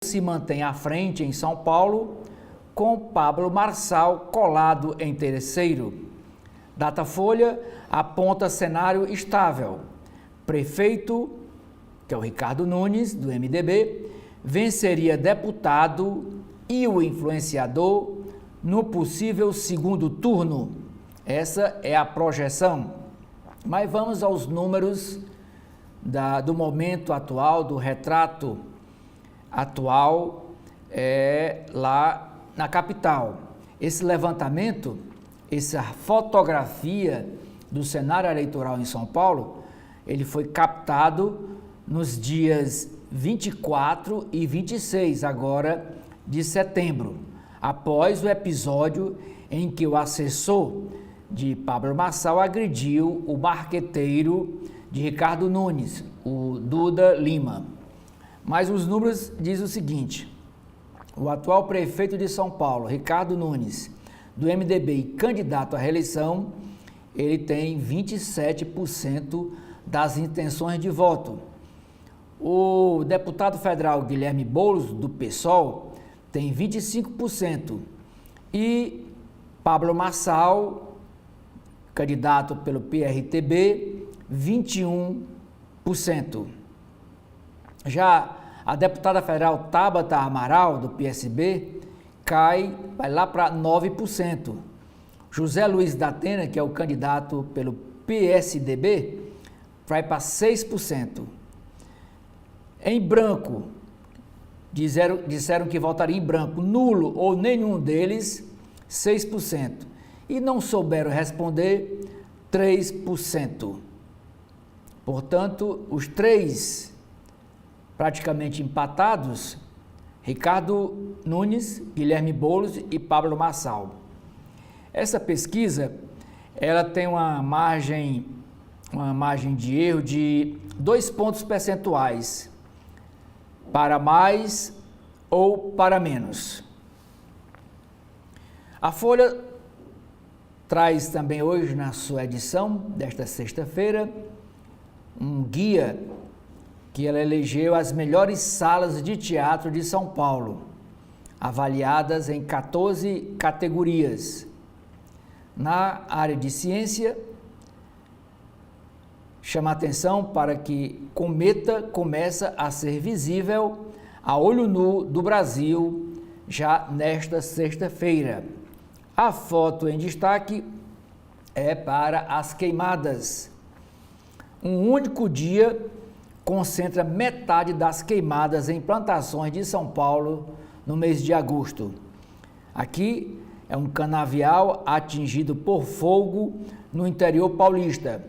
Se mantém à frente em São Paulo, com Pablo Marçal colado em terceiro. Datafolha aponta cenário estável. Prefeito, que é o Ricardo Nunes, do MDB, venceria deputado e o influenciador no possível segundo turno. Essa é a projeção. Mas vamos aos números do momento atual, do retrato atual lá na capital. Esse levantamento, essa fotografia do cenário eleitoral em São Paulo, ele foi captado nos dias 24 e 26 agora de setembro, após o episódio em que o assessor de Pablo Marçal agrediu o marqueteiro de Ricardo Nunes, o Duda Lima. Mas os números dizem o seguinte: o atual prefeito de São Paulo, Ricardo Nunes, do MDB e candidato à reeleição, ele tem 27% das intenções de voto. O deputado federal Guilherme Boulos, do PSOL, tem 25%. E Pablo Marçal, candidato pelo PRTB, 21%. Já a deputada federal Tabata Amaral, do PSB, vai lá para 9%. José Luiz da Atena, que é o candidato pelo PSDB, vai para 6%. Em branco, disseram que votariam em branco, nulo ou nenhum deles, 6%. E não souberam responder, 3%. Portanto, os três praticamente empatados, Ricardo Nunes, Guilherme Boulos e Pablo Marçal. Essa pesquisa, ela tem uma margem de erro de 2 pontos percentuais, para mais ou para menos. A Folha traz também hoje, na sua edição desta sexta-feira, um guia que ela elegeu as melhores salas de teatro de São Paulo, avaliadas em 14 categorias. Na área de ciência, chama a atenção para que Cometa começa a ser visível a olho nu do Brasil já nesta sexta-feira. A foto em destaque é para as queimadas. Um único dia concentra metade das queimadas em plantações de São Paulo no mês de agosto. Aqui é um canavial atingido por fogo no interior paulista.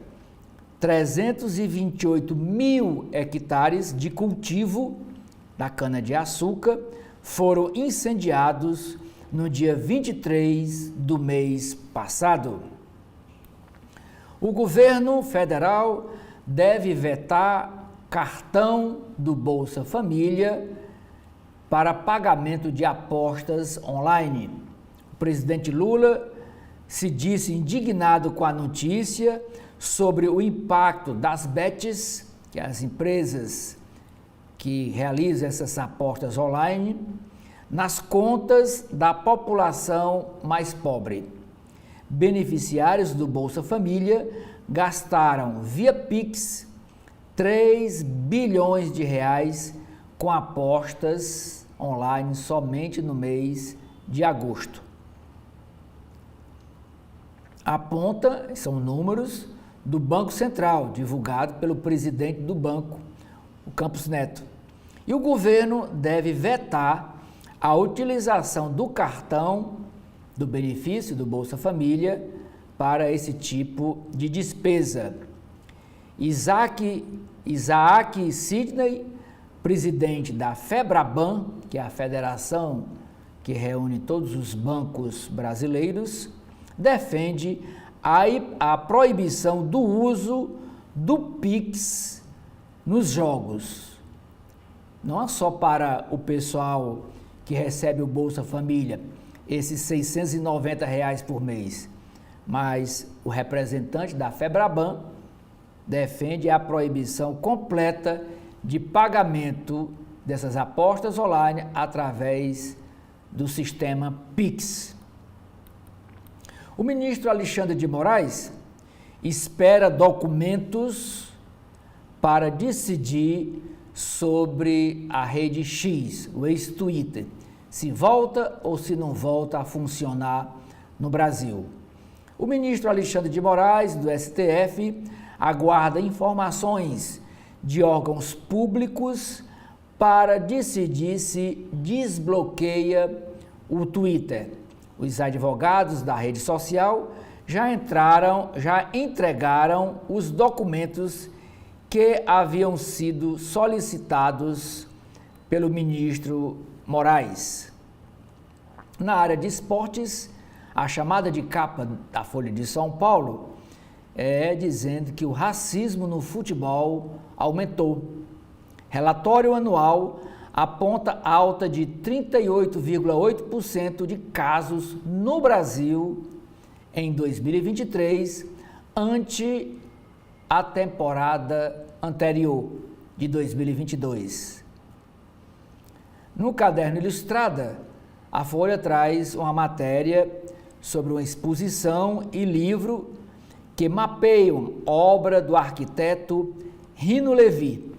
328 mil hectares de cultivo da cana-de-açúcar foram incendiados no dia 23 do mês passado. O governo federal deve vetar cartão do Bolsa Família para pagamento de apostas online. O presidente Lula se disse indignado com a notícia sobre o impacto das bets, que é as empresas que realizam essas apostas online, nas contas da população mais pobre. Beneficiários do Bolsa Família gastaram via Pix 3 bilhões de reais com apostas online somente no mês de agosto. São números do Banco Central, divulgado pelo presidente do banco, o Campos Neto. E o governo deve vetar a utilização do cartão do benefício do Bolsa Família para esse tipo de despesa. Isaac Sidney, presidente da FEBRABAN, que é a federação que reúne todos os bancos brasileiros, defende a proibição do uso do Pix nos jogos. Não é só para o pessoal que recebe o Bolsa Família, esses R$ 690 por mês, mas o representante da FEBRABAN defende a proibição completa de pagamento dessas apostas online através do sistema Pix. O ministro Alexandre de Moraes espera documentos para decidir sobre a rede X, o ex-Twitter, se volta ou se não volta a funcionar no Brasil. O ministro Alexandre de Moraes, do STF, aguarda informações de órgãos públicos para decidir se desbloqueia o Twitter. Os advogados da rede social já entregaram os documentos que haviam sido solicitados pelo ministro Moraes. Na área de esportes, a chamada de capa da Folha de São Paulo é dizendo que o racismo no futebol aumentou. Relatório anual aponta alta de 38,8% de casos no Brasil em 2023, ante a temporada anterior, de 2022. No caderno Ilustrada, a Folha traz uma matéria sobre uma exposição e livro que mapeiam obra do arquiteto Rino Levi.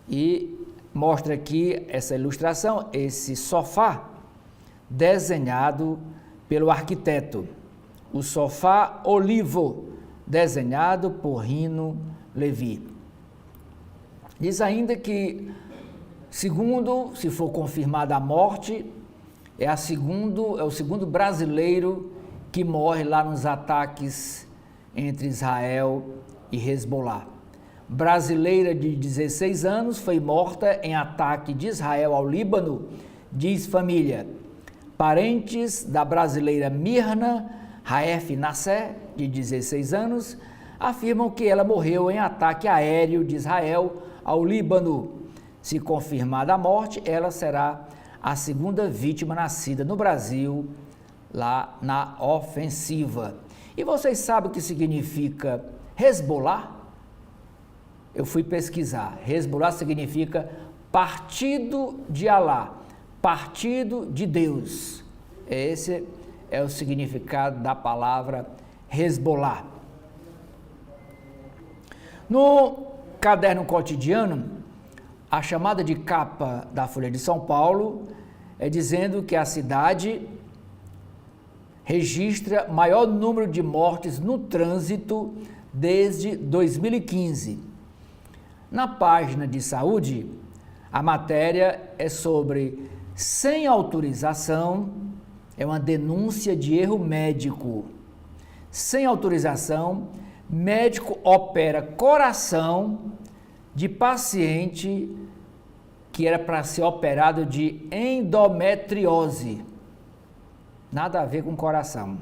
E mostra aqui essa ilustração, esse sofá desenhado pelo arquiteto. O sofá Olivo, desenhado por Rino Levi. Diz ainda que, segundo, se for confirmada a morte, é o segundo brasileiro que morre lá nos ataques entre Israel e Hezbollah. Brasileira de 16 anos foi morta em ataque de Israel ao Líbano, diz família. Parentes da brasileira Mirna Raef Nasser, de 16 anos, afirmam que ela morreu em ataque aéreo de Israel ao Líbano. Se confirmada a morte, ela será a segunda vítima nascida no Brasil, lá na ofensiva. E vocês sabem o que significa Hezbollah? Eu fui pesquisar. Hezbollah significa Partido de Alá, Partido de Deus. Esse é o significado da palavra Hezbollah. No caderno cotidiano, a chamada de capa da Folha de São Paulo é dizendo que a cidade registra maior número de mortes no trânsito desde 2015. Na página de saúde, a matéria é sobre sem autorização, é uma denúncia de erro médico. Sem autorização, médico opera coração de paciente que era para ser operado de endometriose. Nada a ver com coração.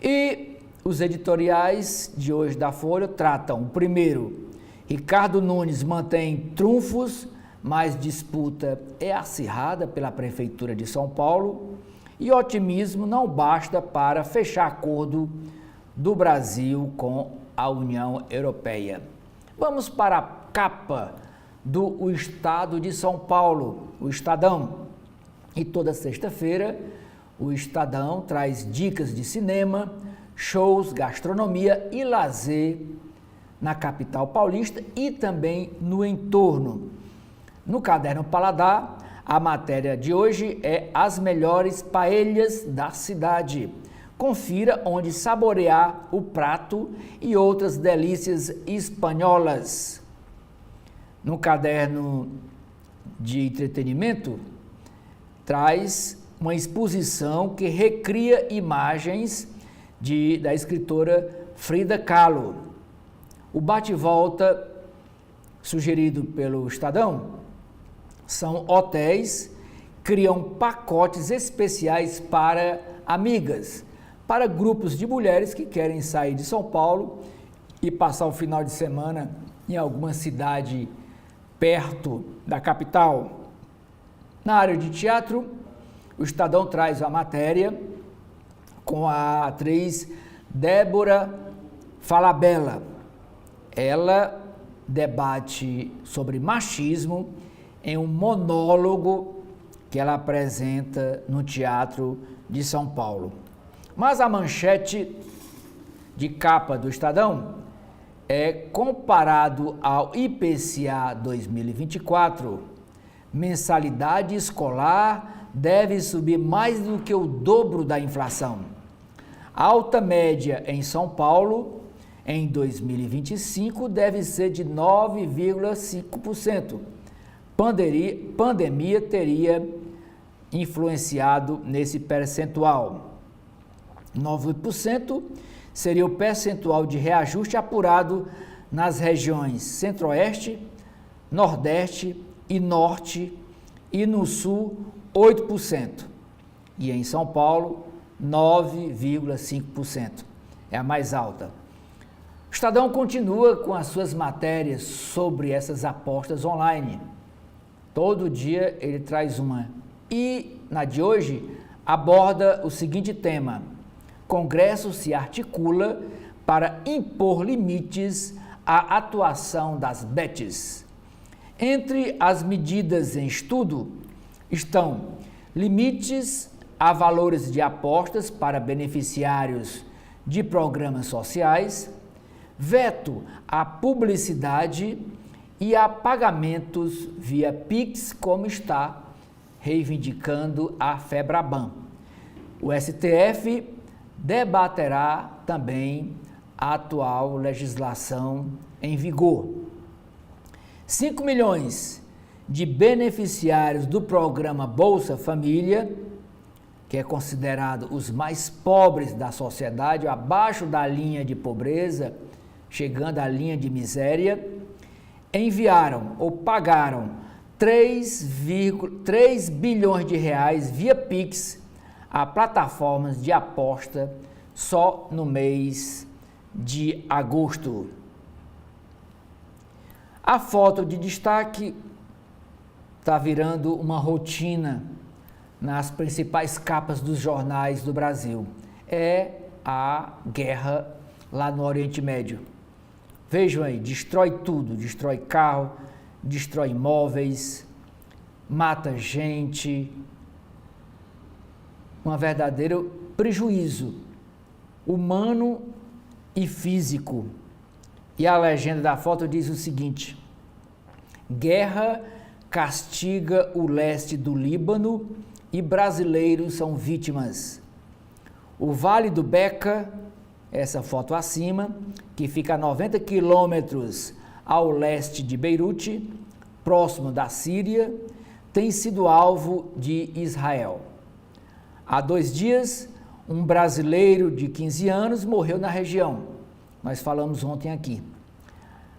E os editoriais de hoje da Folha tratam, primeiro, Ricardo Nunes mantém trunfos, mas disputa é acirrada pela Prefeitura de São Paulo e otimismo não basta para fechar acordo do Brasil com a União Europeia. Vamos para a capa do Estado de São Paulo, o Estadão. E toda sexta-feira, o Estadão traz dicas de cinema, shows, gastronomia e lazer na capital paulista e também no entorno. No caderno Paladar, a matéria de hoje é as melhores paellas da cidade. Confira onde saborear o prato e outras delícias espanholas. No caderno de entretenimento, traz uma exposição que recria imagens da escritora Frida Kahlo. O bate-volta sugerido pelo Estadão são hotéis criam pacotes especiais para amigas, para grupos de mulheres que querem sair de São Paulo e passar o final de semana em alguma cidade perto da capital. Na área de teatro, o Estadão traz a matéria com a atriz Débora Falabella. Ela debate sobre machismo em um monólogo que ela apresenta no Teatro de São Paulo. Mas a manchete de capa do Estadão é: comparado ao IPCA 2024, mensalidade escolar deve subir mais do que o dobro da inflação. Alta média em São Paulo em 2025 deve ser de 9,5%. Pandemia teria influenciado nesse percentual. 9% seria o percentual de reajuste apurado nas regiões Centro-Oeste, Nordeste e Norte, e no Sul 8%. E em São Paulo 9,5%. É a mais alta. O Estadão continua com as suas matérias sobre essas apostas online. Todo dia ele traz uma. E na de hoje aborda o seguinte tema: Congresso se articula para impor limites à atuação das bets. Entre as medidas em estudo estão limites a valores de apostas para beneficiários de programas sociais, veto à publicidade e a pagamentos via Pix, como está reivindicando a Febraban. O STF debaterá também a atual legislação em vigor. 5 milhões de beneficiários do programa Bolsa Família, que é considerado os mais pobres da sociedade, abaixo da linha de pobreza, chegando à linha de miséria, enviaram ou pagaram 3 bilhões de reais via Pix a plataformas de aposta só no mês de agosto. A foto de destaque está virando uma rotina nas principais capas dos jornais do Brasil. É a guerra lá no Oriente Médio. Vejam aí, destrói tudo, destrói carro, destrói imóveis, mata gente, um verdadeiro prejuízo humano e físico. E a legenda da foto diz o seguinte: guerra castiga o leste do Líbano e brasileiros são vítimas. O Vale do Beca, essa foto acima, que fica a 90 quilômetros ao leste de Beirute, próximo da Síria, tem sido alvo de Israel. Há 2 dias, um brasileiro de 15 anos morreu na região. Nós falamos ontem aqui.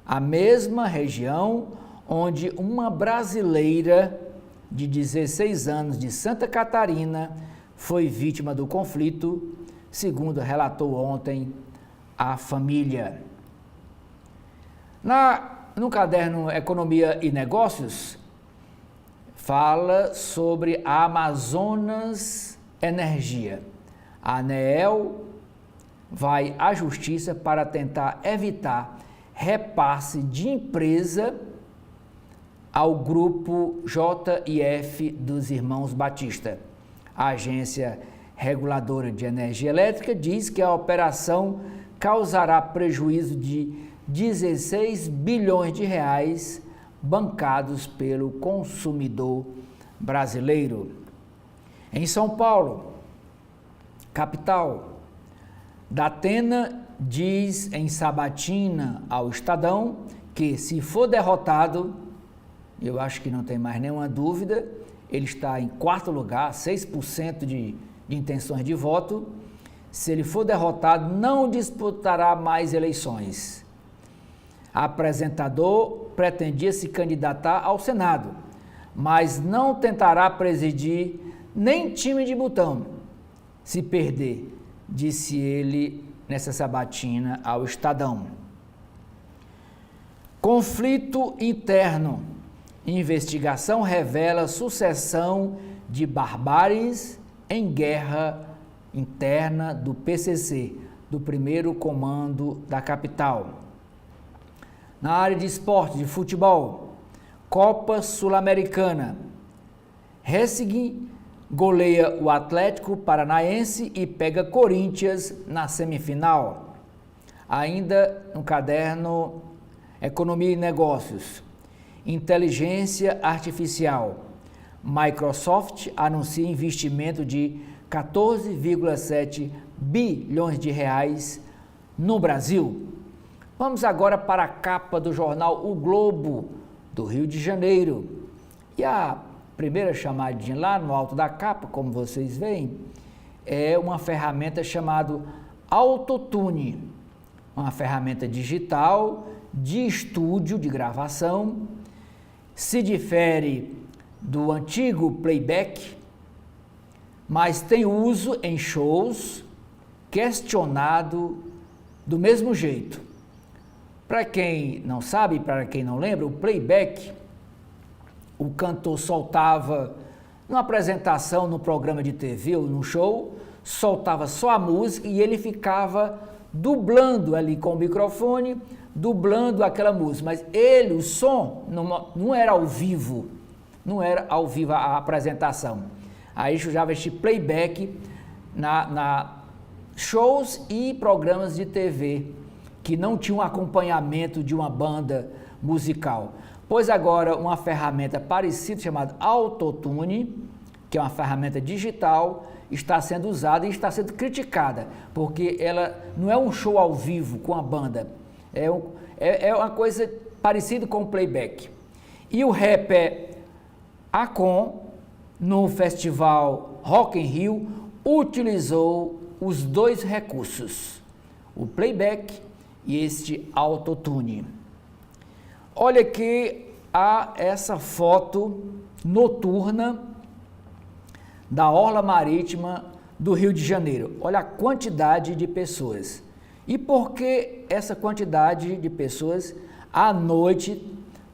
A mesma região onde uma brasileira de 16 anos de Santa Catarina foi vítima do conflito, segundo relatou ontem a família. No caderno Economia e Negócios, fala sobre a Amazonas Energia. A ANEEL vai à justiça para tentar evitar repasse de empresa ao grupo JIF dos Irmãos Batista. A Agência Reguladora de Energia Elétrica diz que a operação causará prejuízo de 16 bilhões de reais bancados pelo consumidor brasileiro. Em São Paulo, capital, Datena diz em sabatina ao Estadão que, se for derrotado, eu acho que não tem mais nenhuma dúvida, ele está em 4º lugar, 6% de intenções de voto. Se ele for derrotado, não disputará mais eleições. Apresentador pretendia se candidatar ao Senado, mas não tentará presidir nem time de botão. Se perder, disse ele nessa sabatina ao Estadão. Conflito interno. Investigação revela sucessão de barbáries em guerra interna do PCC. do primeiro comando da capital. Na área de esporte, de futebol, Copa Sul-Americana, Racing goleia o Atlético Paranaense e pega Corinthians na semifinal. Ainda no caderno Economia e Negócios, Inteligência Artificial, Microsoft anuncia investimento de 14,7 bilhões de reais no Brasil. Vamos agora para a capa do jornal O Globo, do Rio de Janeiro. E a primeira chamadinha lá no alto da capa, como vocês veem, é uma ferramenta chamada Autotune, uma ferramenta digital de estúdio, de gravação, se difere do antigo playback, mas tem uso em shows, questionado do mesmo jeito. Para quem não sabe, para quem não lembra, o playback, o cantor soltava, numa apresentação, no programa de TV ou no show, soltava só a música e ele ficava dublando ali com o microfone, dublando aquela música. Mas ele, o som, não era ao vivo, não era ao vivo a apresentação. Aí usava este playback na shows e programas de TV, que não tinham acompanhamento de uma banda musical. Pois agora uma ferramenta parecida chamada Autotune, que é uma ferramenta digital, está sendo usada e está sendo criticada, porque ela não é um show ao vivo com a banda, é uma coisa parecida com o playback. E o rapper Akon, no festival Rock in Rio, utilizou os dois recursos, o playback e este Autotune. Olha aqui essa foto noturna da orla marítima do Rio de Janeiro. Olha a quantidade de pessoas. E por que essa quantidade de pessoas à noite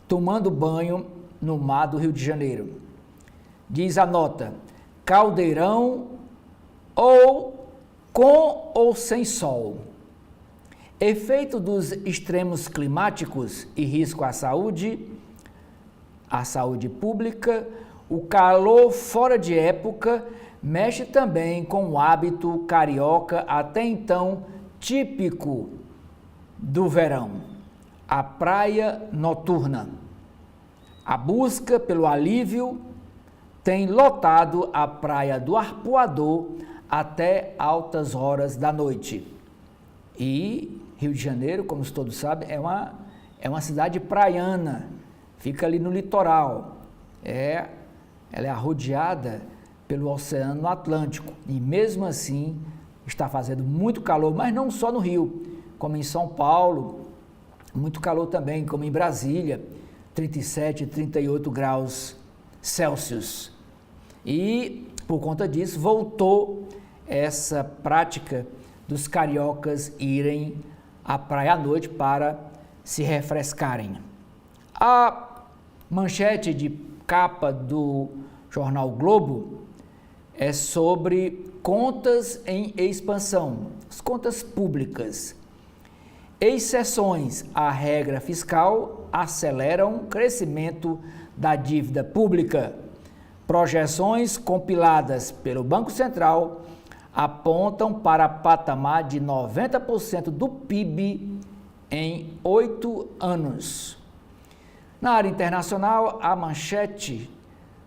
tomando banho no mar do Rio de Janeiro? Diz a nota: caldeirão ou com ou sem sol. Efeito dos extremos climáticos e risco à saúde pública, o calor fora de época mexe também com o hábito carioca até então típico do verão, a praia noturna. A busca pelo alívio tem lotado a praia do Arpoador até altas horas da noite. E Rio de Janeiro, como todos sabem, é uma cidade praiana, fica ali no litoral. Ela é rodeada pelo Oceano Atlântico e mesmo assim está fazendo muito calor, mas não só no Rio, como em São Paulo, muito calor também, como em Brasília, 37, 38 graus Celsius. E por conta disso voltou essa prática dos cariocas irem à praia à noite para se refrescarem. A manchete de capa do jornal Globo é sobre contas em expansão, as contas públicas. Exceções à regra fiscal aceleram o crescimento da dívida pública. Projeções compiladas pelo Banco Central apontam para patamar de 90% do PIB em 8 anos. Na área internacional, a manchete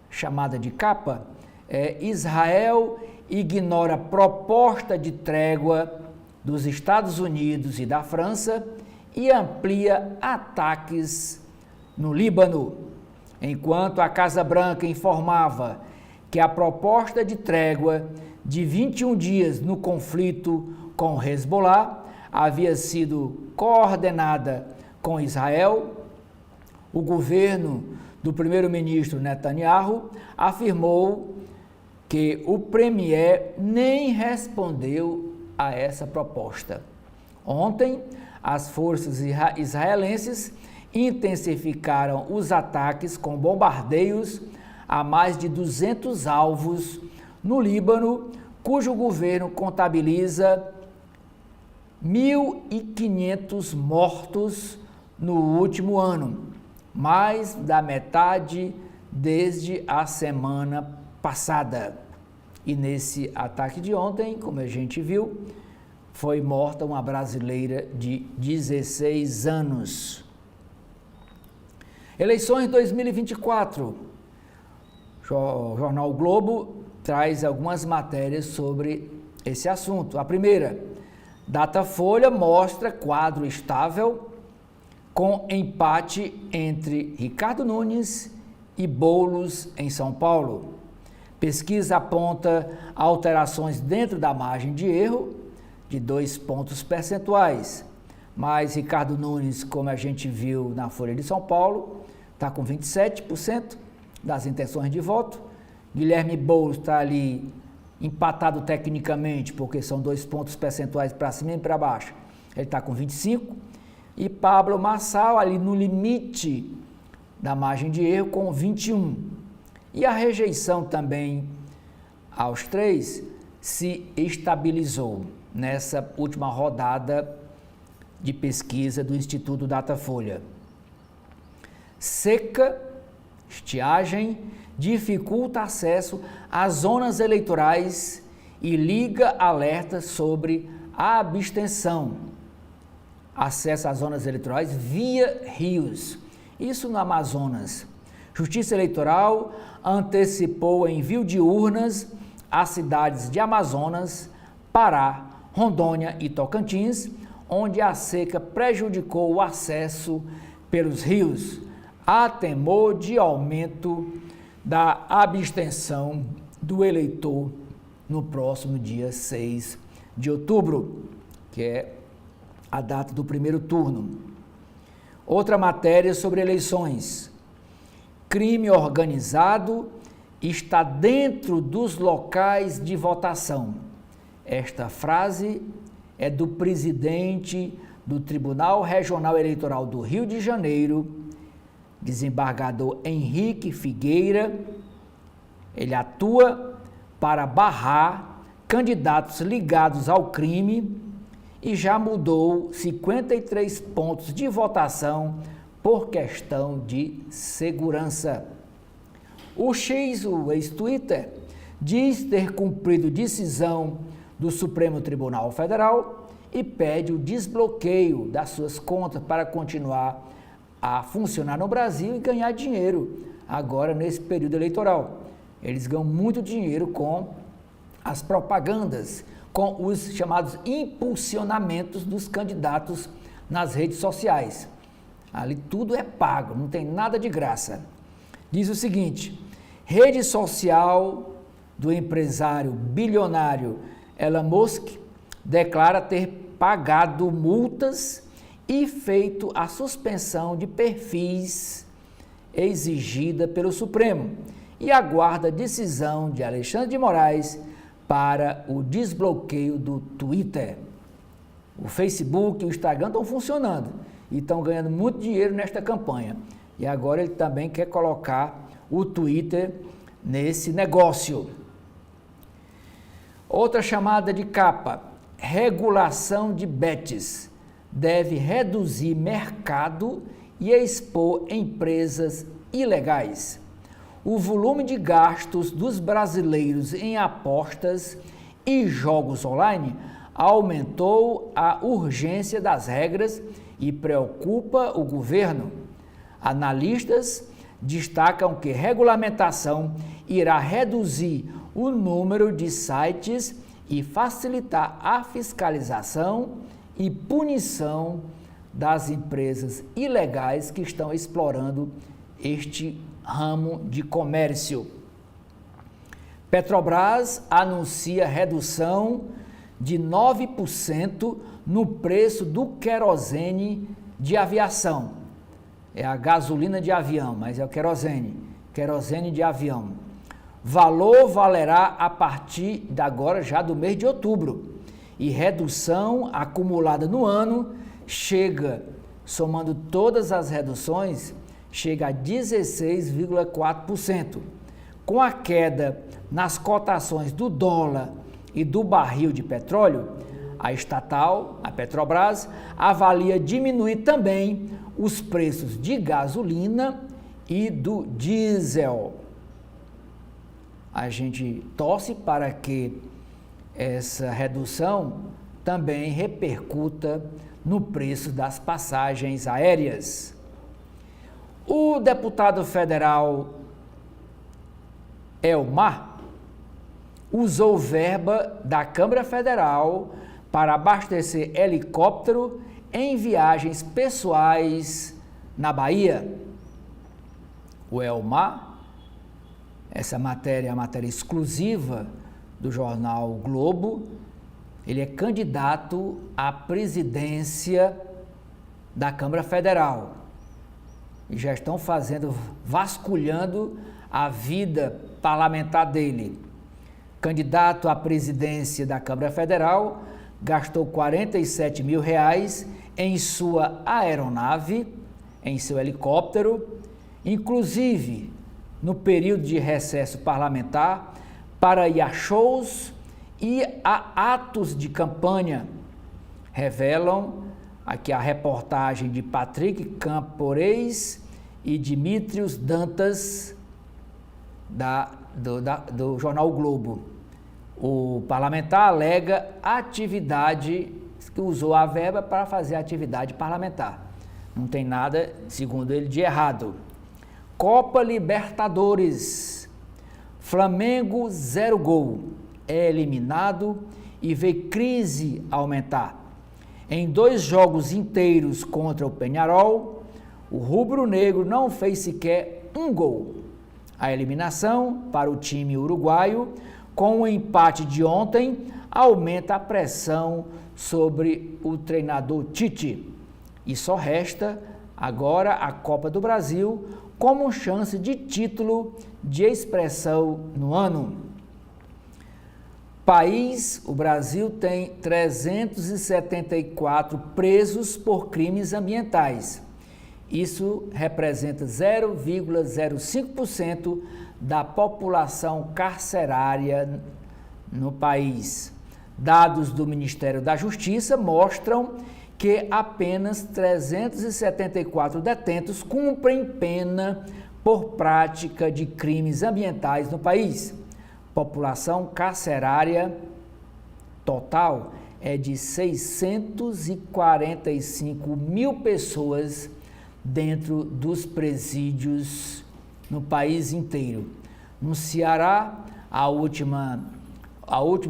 chamada de capa é: Israel ignora proposta de trégua dos Estados Unidos e da França e amplia ataques no Líbano. Enquanto a Casa Branca informava que a proposta de trégua de 21 dias no conflito com Hezbollah havia sido coordenada com Israel, o governo do primeiro-ministro Netanyahu afirmou que o premier nem respondeu a essa proposta. Ontem, as forças israelenses intensificaram os ataques com bombardeios a mais de 200 alvos no Líbano, cujo governo contabiliza 1.500 mortos no último ano, mais da metade desde a semana passada. E nesse ataque de ontem, como a gente viu, foi morta uma brasileira de 16 anos. Eleições 2024. O jornal o Globo traz algumas matérias sobre esse assunto. A primeira, Datafolha mostra quadro estável com empate entre Ricardo Nunes e Boulos em São Paulo. Pesquisa aponta alterações dentro da margem de erro de 2 pontos percentuais. Mas Ricardo Nunes, como a gente viu na Folha de São Paulo, está com 27% das intenções de voto. Guilherme Boulos está ali empatado tecnicamente, porque são 2 pontos percentuais para cima e para baixo. Ele está com 25%. E Pablo Marçal ali no limite da margem de erro com 21%. E a rejeição também aos 3 se estabilizou nessa última rodada de pesquisa do Instituto Datafolha. Seca, estiagem, dificulta acesso às zonas eleitorais e liga alerta sobre a abstenção. Acesso às zonas eleitorais via rios. Isso no Amazonas. Justiça Eleitoral antecipou o envio de urnas às cidades de Amazonas, Pará, Rondônia e Tocantins, onde a seca prejudicou o acesso pelos rios. Há temor de aumento da abstenção do eleitor no próximo dia 6 de outubro, que é a data do primeiro turno. Outra matéria sobre eleições. Crime organizado está dentro dos locais de votação. Esta frase é do presidente do Tribunal Regional Eleitoral do Rio de Janeiro, desembargador Henrique Figueira. Ele atua para barrar candidatos ligados ao crime e já mudou 53 pontos de votação por questão de segurança. O X, o ex-Twitter, diz ter cumprido decisão do Supremo Tribunal Federal e pede o desbloqueio das suas contas para continuar a funcionar no Brasil e ganhar dinheiro agora nesse período eleitoral. Eles ganham muito dinheiro com as propagandas, com os chamados impulsionamentos dos candidatos nas redes sociais. Ali tudo é pago, não tem nada de graça. Diz o seguinte: rede social do empresário bilionário Elon Musk declara ter pagado multas e feito a suspensão de perfis exigida pelo Supremo e aguarda decisão de Alexandre de Moraes para o desbloqueio do Twitter. O Facebook e o Instagram estão funcionando e estão ganhando muito dinheiro nesta campanha. E agora ele também quer colocar o Twitter nesse negócio. Outra chamada de capa: regulação de bets deve reduzir mercado e expor empresas ilegais. O volume de gastos dos brasileiros em apostas e jogos online aumentou a urgência das regras e preocupa o governo. Analistas destacam que regulamentação irá reduzir o número de sites e facilitar a fiscalização e punição das empresas ilegais que estão explorando este ramo de comércio. Petrobras anuncia redução de 9% no preço do querosene de aviação. É a gasolina de avião, mas é o querosene de avião. Valor valerá a partir de agora, já do mês de outubro. E redução acumulada no ano chega, somando todas as reduções, chega a 16,4%. Com a queda nas cotações do dólar e do barril de petróleo, a estatal, a Petrobras, avalia diminuir também os preços de gasolina e do diesel. A gente torce para que essa redução também repercuta no preço das passagens aéreas. O deputado federal Elmar usou verba da Câmara Federal para abastecer helicóptero em viagens pessoais na Bahia. O Elmar, essa matéria é a matéria exclusiva do jornal O Globo, ele é candidato à presidência da Câmara Federal. E já estão vasculhando a vida parlamentar dele. Candidato à presidência da Câmara Federal, gastou R$47 mil em sua aeronave, em seu helicóptero, inclusive no período de recesso parlamentar, para ir a shows e a atos de campanha. Revelam aqui a reportagem de Patrick Camporês e Dimitrios Dantas, do jornal o Globo. O parlamentar alega atividade, que usou a verba para fazer atividade parlamentar. Não tem nada, segundo ele, de errado. Copa Libertadores. Flamengo 0 gol. É eliminado e vê crise aumentar. Em 2 jogos inteiros contra o Peñarol, o rubro-negro não fez sequer 1 gol. A eliminação para o time uruguaio, com o empate de ontem, aumenta a pressão sobre o treinador Tite. E só resta agora a Copa do Brasil como chance de título de expressão no ano. País, o Brasil tem 374 presos por crimes ambientais. Isso representa 0,05% da população carcerária no país. Dados do Ministério da Justiça mostram que apenas 374 detentos cumprem pena por prática de crimes ambientais no país. População carcerária total é de 645 mil pessoas dentro dos presídios no país inteiro. No Ceará, a última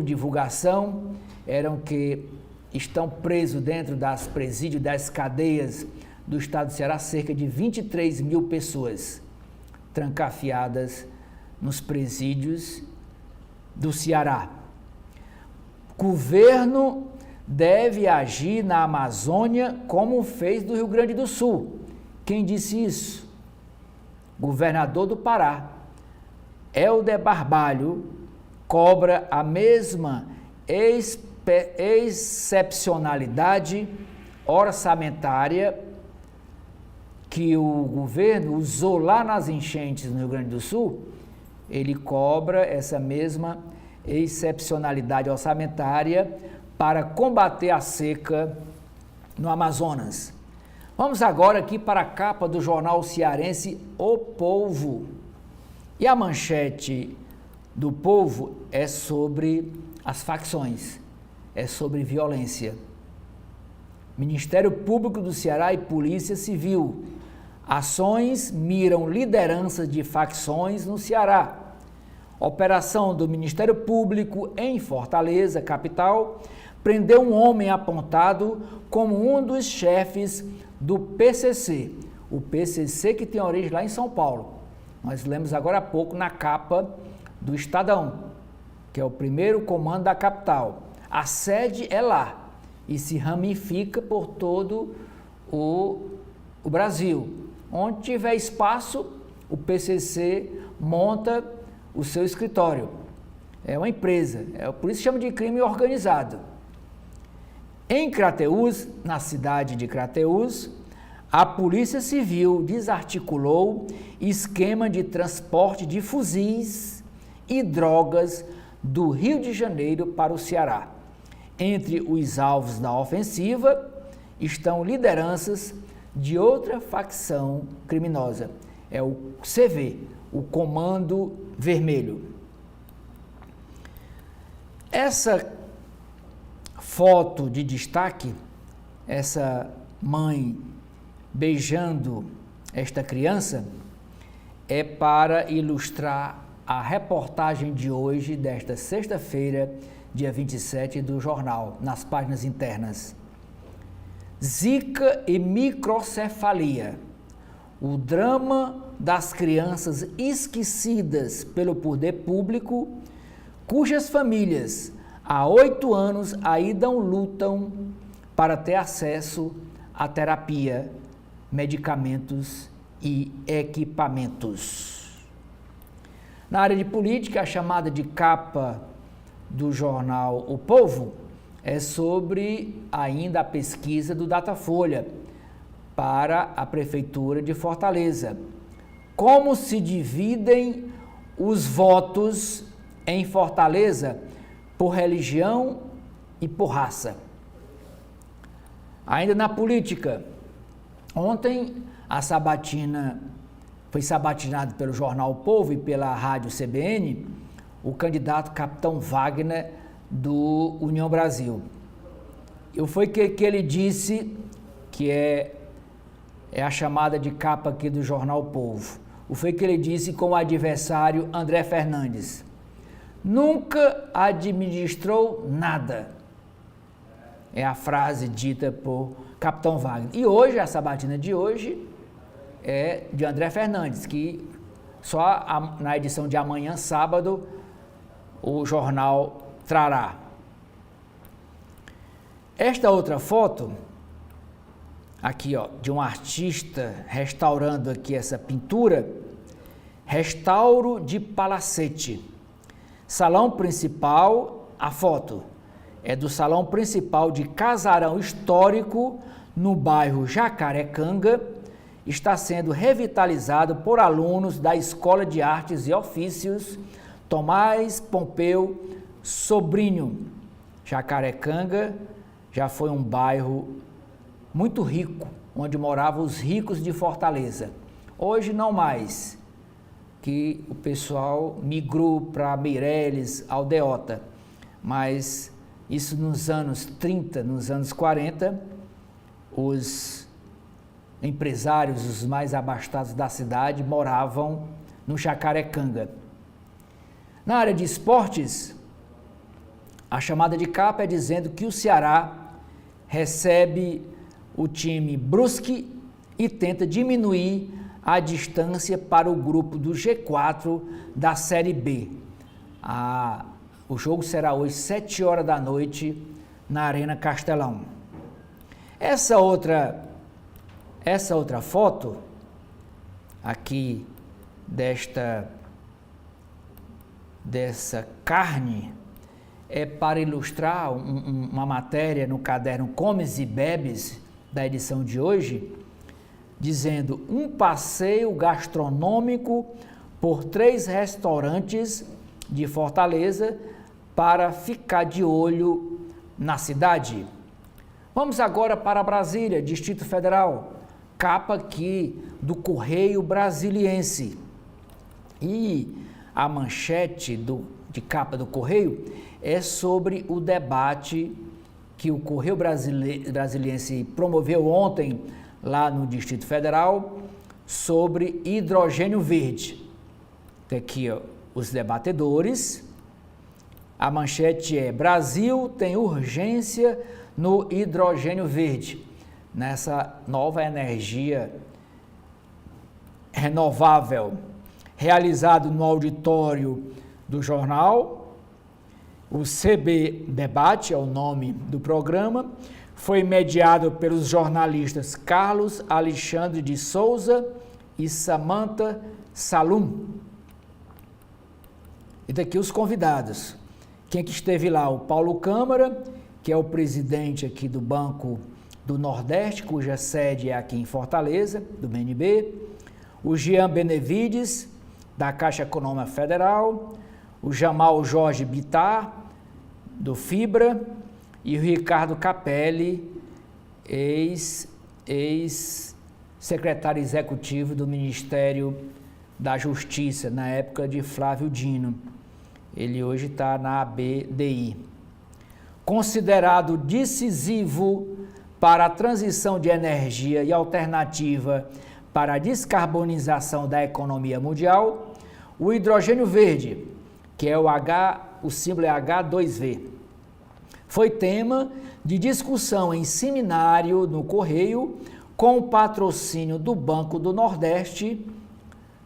divulgação eram que estão presos dentro das presídios, das cadeias do estado do Ceará, cerca de 23 mil pessoas trancafiadas nos presídios do Ceará. Governo deve agir na Amazônia como fez do Rio Grande do Sul. Quem disse isso? Governador do Pará, Helder Barbalho, cobra a mesma excepcionalidade orçamentária que o governo usou lá nas enchentes no Rio Grande do Sul. Ele cobra essa mesma excepcionalidade orçamentária para combater a seca no Amazonas. Vamos agora aqui para a capa do jornal cearense O Povo. E a manchete do Povo é sobre as facções, é sobre violência. Ministério Público do Ceará e Polícia Civil. Ações miram lideranças de facções no Ceará. Operação do Ministério Público em Fortaleza, capital, prendeu um homem apontado como um dos chefes do PCC. O PCC que tem origem lá em São Paulo. Nós lemos agora há pouco na capa do Estadão, que é o primeiro comando da capital. A sede é lá e se ramifica por todo o Brasil. Onde tiver espaço, o PCC monta o seu escritório. É uma empresa, por isso chama de crime organizado. Em Crateús, na cidade de Crateús, a Polícia Civil desarticulou esquema de transporte de fuzis e drogas do Rio de Janeiro para o Ceará. Entre os alvos da ofensiva estão lideranças de outra facção criminosa. É o CV, o Comando Vermelho. Essa foto de destaque, essa mãe beijando esta criança, é para ilustrar a reportagem de hoje, desta sexta-feira, dia 27, do jornal, nas páginas internas. Zika e microcefalia. O drama das crianças esquecidas pelo poder público, cujas famílias há 8 anos ainda lutam para ter acesso à terapia, medicamentos e equipamentos. Na área de política, a chamada de capa do jornal O Povo é sobre ainda a pesquisa do Datafolha para a Prefeitura de Fortaleza. Como se dividem os votos em Fortaleza por religião e por raça. Ainda na política, ontem a sabatina foi sabatinado pelo jornal O Povo e pela rádio CBN o candidato Capitão Wagner do União Brasil. Foi que ele disse, que é a chamada de capa aqui do jornal O Povo. Foi que ele disse com o adversário André Fernandes. Nunca administrou nada. É a frase dita por Capitão Wagner. E hoje, a sabatina de hoje é de André Fernandes, que só na edição de amanhã, sábado, o jornal trará. Esta outra foto, aqui ó, de um artista restaurando aqui essa pintura, Restauro de Palacete. Salão principal, a foto é do salão principal de Casarão Histórico, no bairro Jacarecanga, está sendo revitalizado por alunos da Escola de Artes e Ofícios Tomás Pompeu Sobrinho. Jacarecanga já foi um bairro muito rico, onde moravam os ricos de Fortaleza. Hoje não mais, que o pessoal migrou para Meireles, Aldeota, mas isso nos anos 30, nos anos 40, os empresários, os mais abastados da cidade, moravam no Jacarecanga. Na área de esportes, a chamada de capa é dizendo que o Ceará recebe o time Brusque e tenta diminuir a distância para o grupo do G4 da Série B. O jogo será hoje, 7 horas da noite, na Arena Castelão. Essa outra foto, aqui, dessa carne, é para ilustrar uma matéria no caderno Comes e Bebes, da edição de hoje, dizendo um passeio gastronômico por 3 restaurantes de Fortaleza para ficar de olho na cidade. Vamos agora para Brasília, Distrito Federal, capa aqui do Correio Brasiliense. E a manchete de capa do Correio é sobre o debate que o Correio Brasiliense promoveu ontem lá no Distrito Federal sobre hidrogênio verde. Tem aqui ó, os debatedores. A manchete é: Brasil tem urgência no hidrogênio verde, nessa nova energia renovável. Realizado no auditório do jornal, o CB Debate é o nome do programa, foi mediado pelos jornalistas Carlos Alexandre de Souza e Samantha Salum. E daqui os convidados. Quem que esteve lá? O Paulo Câmara, que é o presidente aqui do Banco do Nordeste, cuja sede é aqui em Fortaleza, do BNB. O Jean Benevides, da Caixa Econômica Federal. O Jamal Jorge Bittar, do Fibra. e o Ricardo Capelli, ex-secretário executivo do Ministério da Justiça, na época de Flávio Dino. Ele hoje está na ABDI. Considerado decisivo para a transição de energia e alternativa para a descarbonização da economia mundial, o hidrogênio verde, que é o símbolo é H2V, foi tema de discussão em seminário no Correio, com o patrocínio do Banco do Nordeste,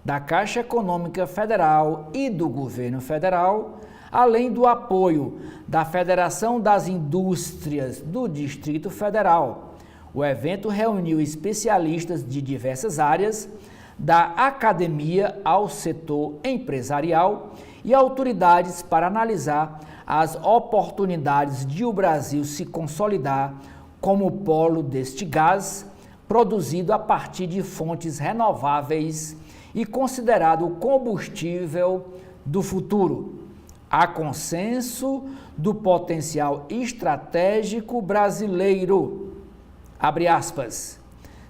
da Caixa Econômica Federal e do Governo Federal, além do apoio da Federação das Indústrias do Distrito Federal. O evento reuniu especialistas de diversas áreas, da academia ao setor empresarial e autoridades para analisar as oportunidades de o Brasil se consolidar como polo deste gás, produzido a partir de fontes renováveis e considerado o combustível do futuro. Há consenso do potencial estratégico brasileiro. Abre aspas.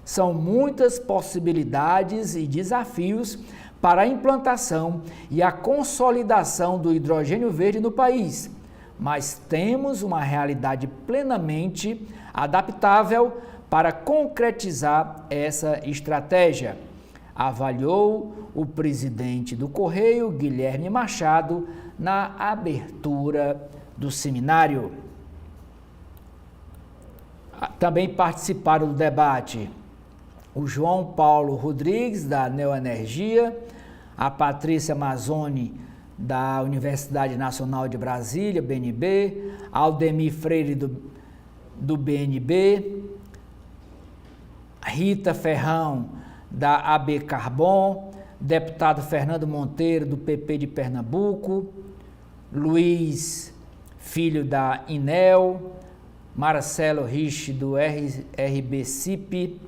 São muitas possibilidades e desafios para a implantação e a consolidação do hidrogênio verde no país, mas temos uma realidade plenamente adaptável para concretizar essa estratégia, avaliou o presidente do Correio, Guilherme Machado, na abertura do seminário. Também participaram do debate o João Paulo Rodrigues, da Neoenergia, a Patrícia Mazzoni, da Universidade Nacional de Brasília, BNB, Aldemir Freire, do BNB, Rita Ferrão, da AB Carbon, deputado Fernando Monteiro, do PP de Pernambuco, Luiz Filho, da INEL, Marcelo Rich, do RBCIP,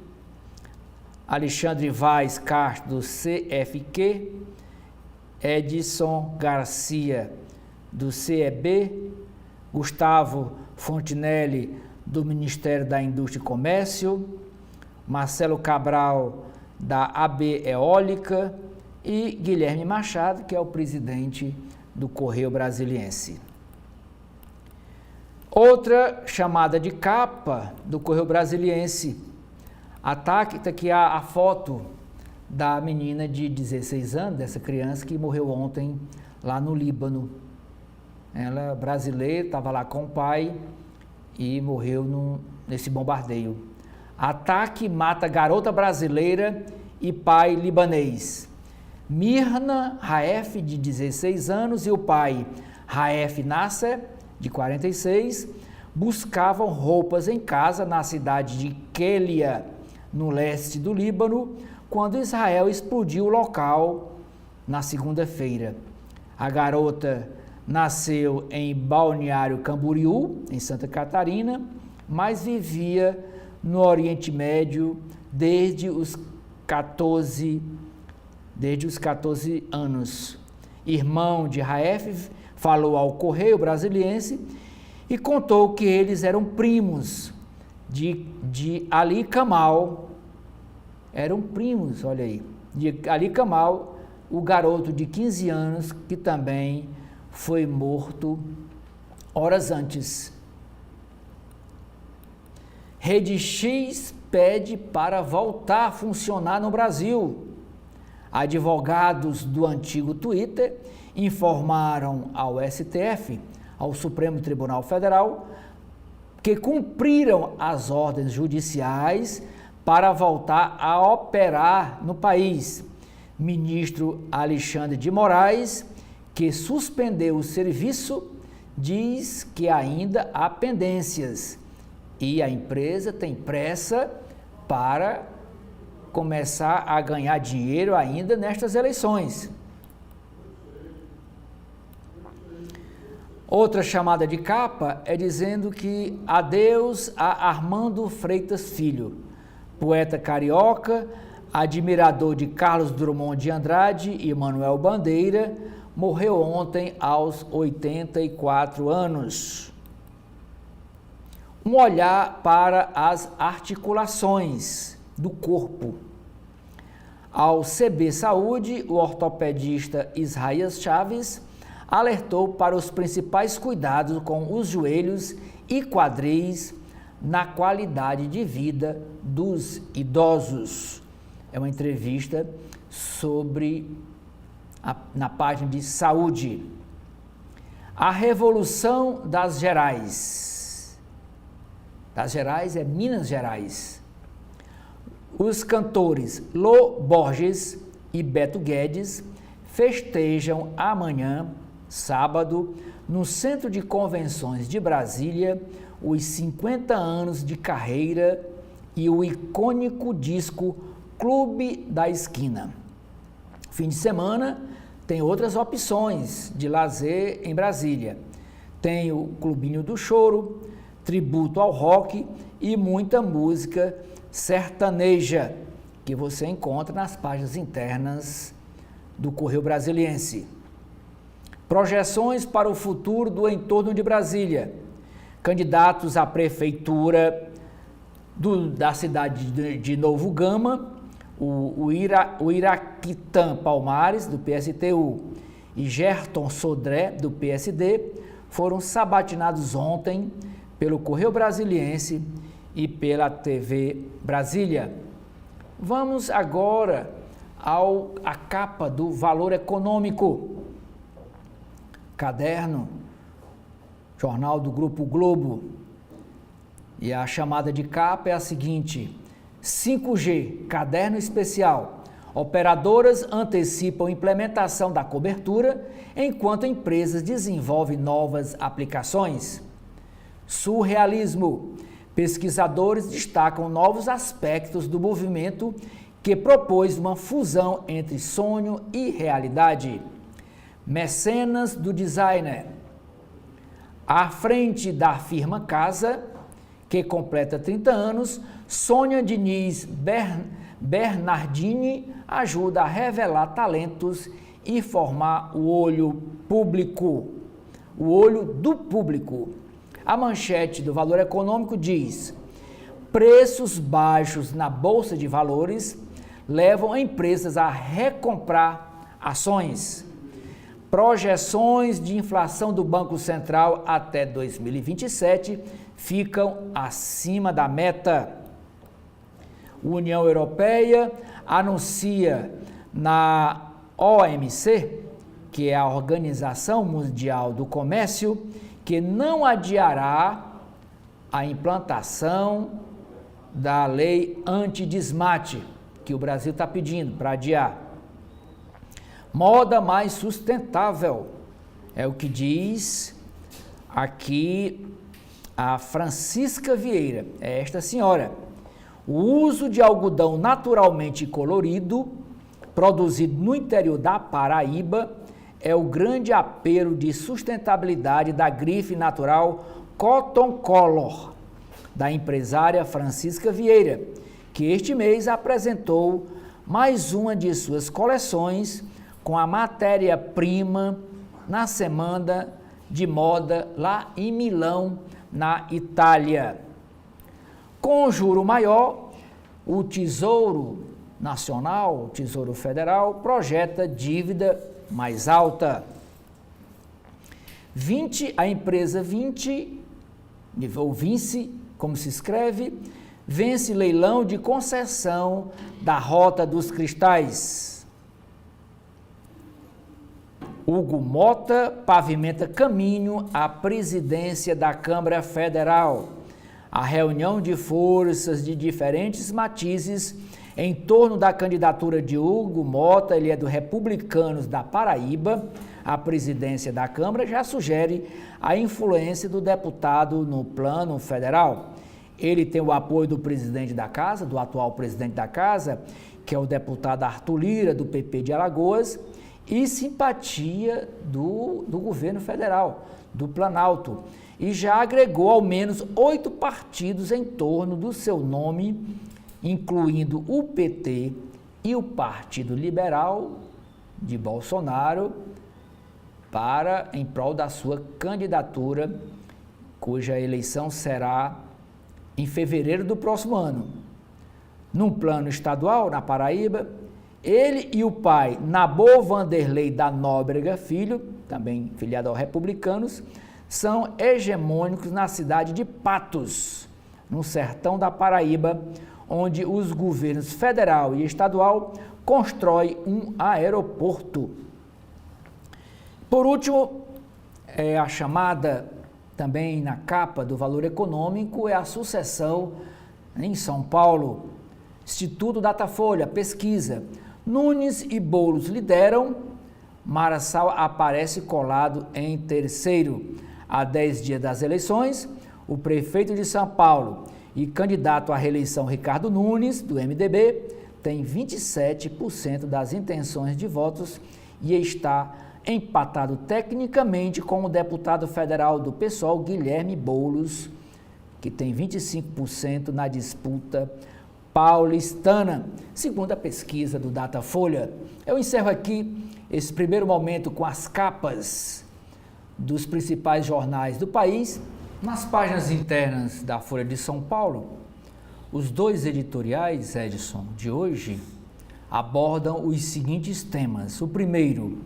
Alexandre Vaz Castro, do CFQ, Edson Garcia, do CEB, Gustavo Fontinelli, do Ministério da Indústria e Comércio, Marcelo Cabral, da AB Eólica, e Guilherme Machado, que é o presidente do Correio Brasiliense. Outra chamada de capa do Correio Brasiliense, ataque, está aqui a foto da menina de 16 anos, dessa criança que morreu ontem lá no Líbano. Ela é brasileira, estava lá com o pai e morreu nesse bombardeio. Ataque mata garota brasileira e pai libanês. Mirna Raef, de 16 anos, e o pai Raef Nasser, de 46, buscavam roupas em casa na cidade de Kélia, no leste do Líbano, quando Israel explodiu o local na segunda-feira. A garota nasceu em Balneário Camboriú, em Santa Catarina, mas vivia no Oriente Médio desde os 14 anos. Irmão de Raef falou ao Correio Brasiliense e contou que eles eram primos de Ali Kamal. Eram primos, olha aí, de Ali Kamal, o garoto de 15 anos que também foi morto horas antes. Rede X pede para voltar a funcionar no Brasil. Advogados do antigo Twitter informaram ao STF, ao Supremo Tribunal Federal, que cumpriram as ordens judiciais para voltar a operar no país. Ministro Alexandre de Moraes, que suspendeu o serviço, diz que ainda há pendências e a empresa tem pressa para começar a ganhar dinheiro ainda nestas eleições. Outra chamada de capa é dizendo que adeus a Armando Freitas Filho, poeta carioca, admirador de Carlos Drummond de Andrade e Manuel Bandeira, morreu ontem aos 84 anos. Um olhar para as articulações do corpo. Ao CB Saúde, o ortopedista Israel Chaves alertou para os principais cuidados com os joelhos e quadris na qualidade de vida dos idosos. É uma entrevista na página de saúde. A Revolução das Gerais. Das Gerais é Minas Gerais. Os cantores Lô Borges e Beto Guedes festejam amanhã, sábado, no Centro de Convenções de Brasília, os 50 anos de carreira e o icônico disco Clube da Esquina. Fim de semana tem outras opções de lazer em Brasília. Tem o Clubinho do Choro, tributo ao rock e muita música sertaneja, que você encontra nas páginas internas do Correio Brasiliense. Projeções para o futuro do entorno de Brasília. Candidatos à prefeitura da cidade de Novo Gama, o Iraquitã Palmares, do PSTU, e Gerton Sodré, do PSD, foram sabatinados ontem pelo Correio Brasiliense e pela TV Brasília. Vamos agora à capa do Valor Econômico. Caderno, jornal do Grupo Globo. E a chamada de capa é a seguinte: 5G, caderno especial. Operadoras antecipam implementação da cobertura, enquanto empresas desenvolvem novas aplicações. Surrealismo. Pesquisadores destacam novos aspectos do movimento que propôs uma fusão entre sonho e realidade. Mecenas do designer. À frente da firma Casa, que completa 30 anos, Sônia Diniz Bernardini ajuda a revelar talentos e formar o olho do público. A manchete do Valor Econômico diz: preços baixos na Bolsa de Valores levam empresas a recomprar ações. Projeções de inflação do Banco Central até 2027 ficam acima da meta. União Europeia anuncia na OMC, que é a Organização Mundial do Comércio, que não adiará a implantação da lei antidesmate, que o Brasil está pedindo para adiar. Moda mais sustentável, é o que diz aqui a Francisca Vieira, é esta senhora. O uso de algodão naturalmente colorido, produzido no interior da Paraíba, é o grande apelo de sustentabilidade da grife natural Cotton Color, da empresária Francisca Vieira, que este mês apresentou mais uma de suas coleções com a matéria-prima na Semana de Moda lá em Milão, na Itália. Com juro maior, o Tesouro Nacional, o Tesouro Federal, projeta dívida mais alta. A empresa Vinci, ou Vinci, como se escreve, vence leilão de concessão da Rota dos Cristais. Hugo Mota pavimenta caminho à presidência da Câmara Federal. A reunião de forças de diferentes matizes em torno da candidatura de Hugo Mota, ele é do Republicanos da Paraíba, à presidência da Câmara, já sugere a influência do deputado no plano federal. Ele tem o apoio do presidente da Casa, do atual presidente da Casa, que é o deputado Arthur Lira, do PP de Alagoas, e simpatia do governo federal, do Planalto, e já agregou ao menos 8 partidos em torno do seu nome, incluindo o PT e o Partido Liberal de Bolsonaro, em prol da sua candidatura, cuja eleição será em fevereiro do próximo ano. Num plano estadual, na Paraíba, ele e o pai, Nabor Vanderlei da Nóbrega Filho, também filiado aos Republicanos, são hegemônicos na cidade de Patos, no sertão da Paraíba, onde os governos federal e estadual constroem um aeroporto. Por último, a chamada também na capa do Valor Econômico é a sucessão em São Paulo. Instituto Datafolha, pesquisa. Nunes e Boulos lideram, Marçal aparece colado em terceiro. Há 10 dias das eleições, o prefeito de São Paulo e candidato à reeleição Ricardo Nunes, do MDB, tem 27% das intenções de votos e está empatado tecnicamente com o deputado federal do PSOL, Guilherme Boulos, que tem 25% na disputa paulistana, segundo a pesquisa do Datafolha. Eu encerro aqui esse primeiro momento com as capas dos principais jornais do país. Nas páginas internas da Folha de São Paulo, os dois editoriais, Edson, de hoje, abordam os seguintes temas. O primeiro,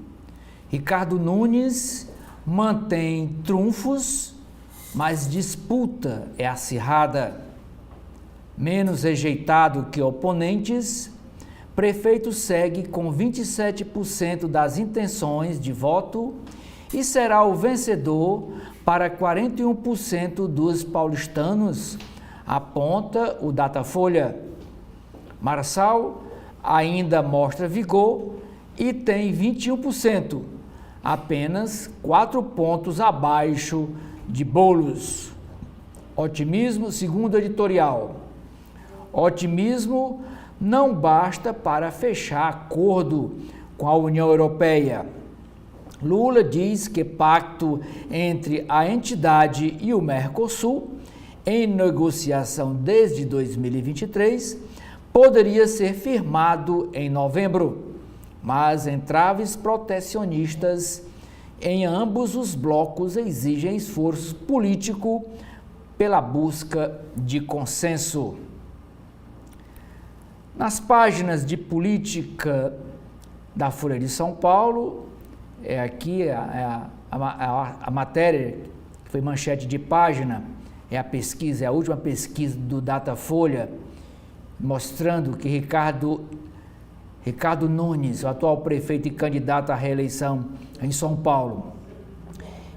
Ricardo Nunes mantém trunfos, mas disputa é acirrada. Menos rejeitado que oponentes, prefeito segue com 27% das intenções de voto e será o vencedor para 41% dos paulistanos, aponta o Datafolha. Marçal ainda mostra vigor e tem 21%, apenas 4 pontos abaixo de Boulos. Otimismo, segundo editorial. Otimismo não basta para fechar acordo com a União Europeia. Lula diz que pacto entre a entidade e o Mercosul, em negociação desde 2023, poderia ser firmado em novembro, mas entraves protecionistas em ambos os blocos exigem esforço político pela busca de consenso. Nas páginas de política da Folha de São Paulo, aqui a matéria que foi manchete de página, é a pesquisa, é a última pesquisa do Datafolha, mostrando que Ricardo Nunes, o atual prefeito e candidato à reeleição em São Paulo,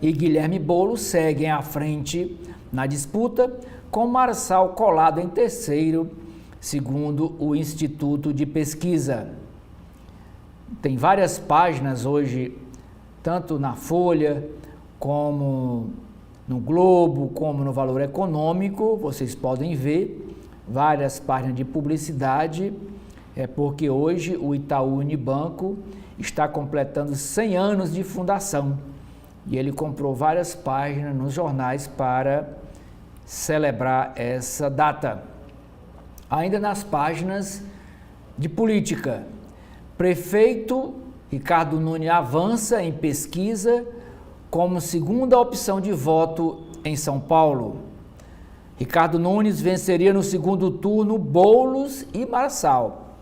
e Guilherme Boulos seguem à frente na disputa, com Marçal colado em terceiro, segundo o Instituto de Pesquisa. Tem várias páginas hoje, tanto na Folha, como no Globo, como no Valor Econômico, vocês podem ver várias páginas de publicidade, porque hoje o Itaú Unibanco está completando 100 anos de fundação e ele comprou várias páginas nos jornais para celebrar essa data. Ainda nas páginas de política, prefeito Ricardo Nunes avança em pesquisa como segunda opção de voto em São Paulo. Ricardo Nunes venceria no segundo turno Boulos e Marçal,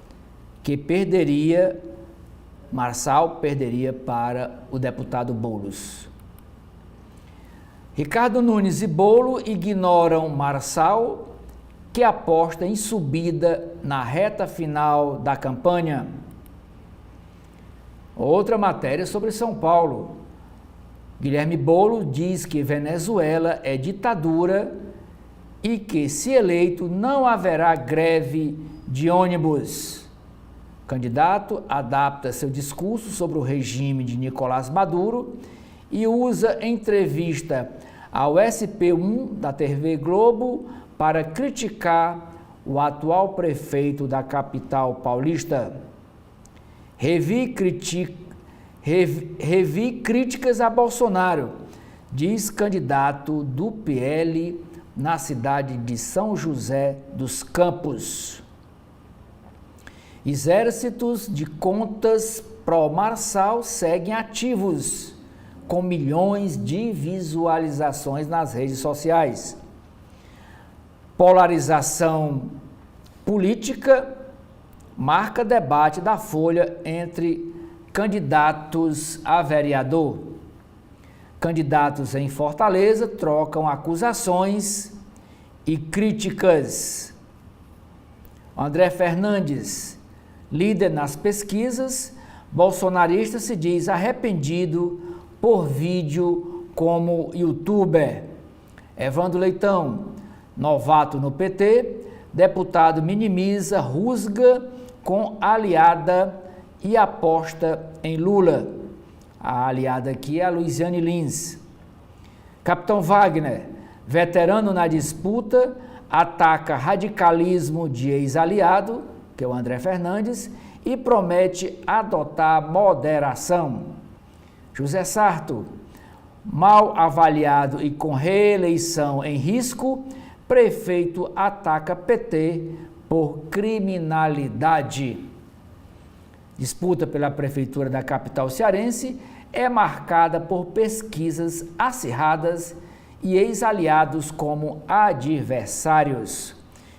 Marçal perderia para o deputado Boulos. Ricardo Nunes e Boulos ignoram Marçal, que aposta em subida na reta final da campanha. Outra matéria sobre São Paulo. Guilherme Boulos diz que Venezuela é ditadura e que, se eleito, não haverá greve de ônibus. O candidato adapta seu discurso sobre o regime de Nicolás Maduro e usa entrevista ao SP1 da TV Globo para criticar o atual prefeito da capital paulista. Revi críticas a Bolsonaro, diz candidato do PL na cidade de São José dos Campos. Exércitos de contas pró-Marçal seguem ativos, com milhões de visualizações nas redes sociais. Polarização política marca debate da Folha entre candidatos a vereador. Candidatos em Fortaleza trocam acusações e críticas. André Fernandes, líder nas pesquisas, bolsonarista, se diz arrependido por vídeo como youtuber. Evandro Leitão, novato no PT, deputado minimiza rusga com aliada e aposta em Lula. A aliada aqui é a Luiziane Lins. Capitão Wagner, veterano na disputa, ataca radicalismo de ex-aliado, que é o André Fernandes, e promete adotar moderação. José Sarto, mal avaliado e com reeleição em risco, prefeito ataca PT por criminalidade. Disputa pela prefeitura da capital cearense é marcada por pesquisas acirradas e ex-aliados como adversários.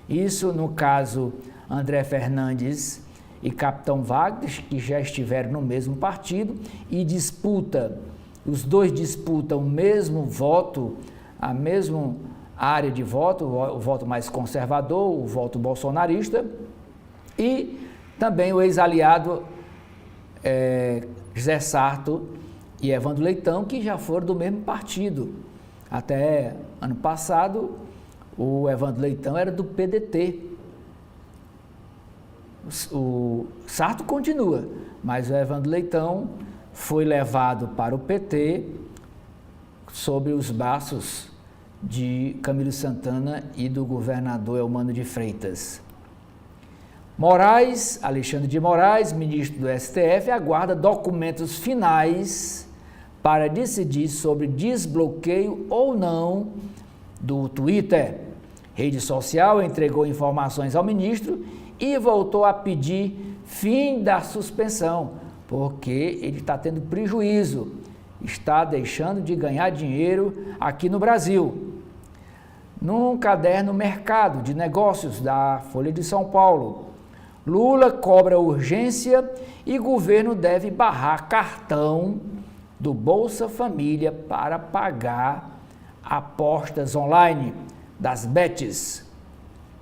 Isso no caso André Fernandes e Capitão Wagner, que já estiveram no mesmo partido e os dois disputam o mesmo voto, a mesma área de voto, o voto mais conservador, o voto bolsonarista, e também o ex-aliado José Sarto e Evandro Leitão, que já foram do mesmo partido. Até ano passado, o Evandro Leitão era do PDT. O Sarto continua, mas o Evandro Leitão foi levado para o PT sob os braços de Camilo Santana e do governador Eumano de Freitas. Moraes, Alexandre de Moraes, ministro do STF, aguarda documentos finais para decidir sobre desbloqueio ou não do Twitter. Rede social entregou informações ao ministro e voltou a pedir fim da suspensão, porque ele está tendo prejuízo, está deixando de ganhar dinheiro aqui no Brasil. Num caderno Mercado de Negócios da Folha de São Paulo, Lula cobra urgência e governo deve barrar cartão do Bolsa Família para pagar apostas online das bets.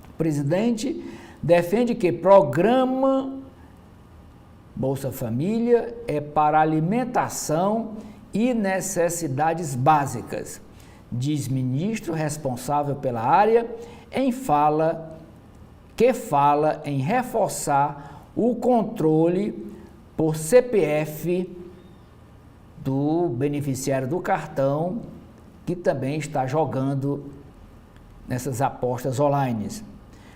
O presidente defende que programa Bolsa Família é para alimentação e necessidades básicas, diz ministro responsável pela área que fala em reforçar o controle por CPF do beneficiário do cartão, que também está jogando nessas apostas online.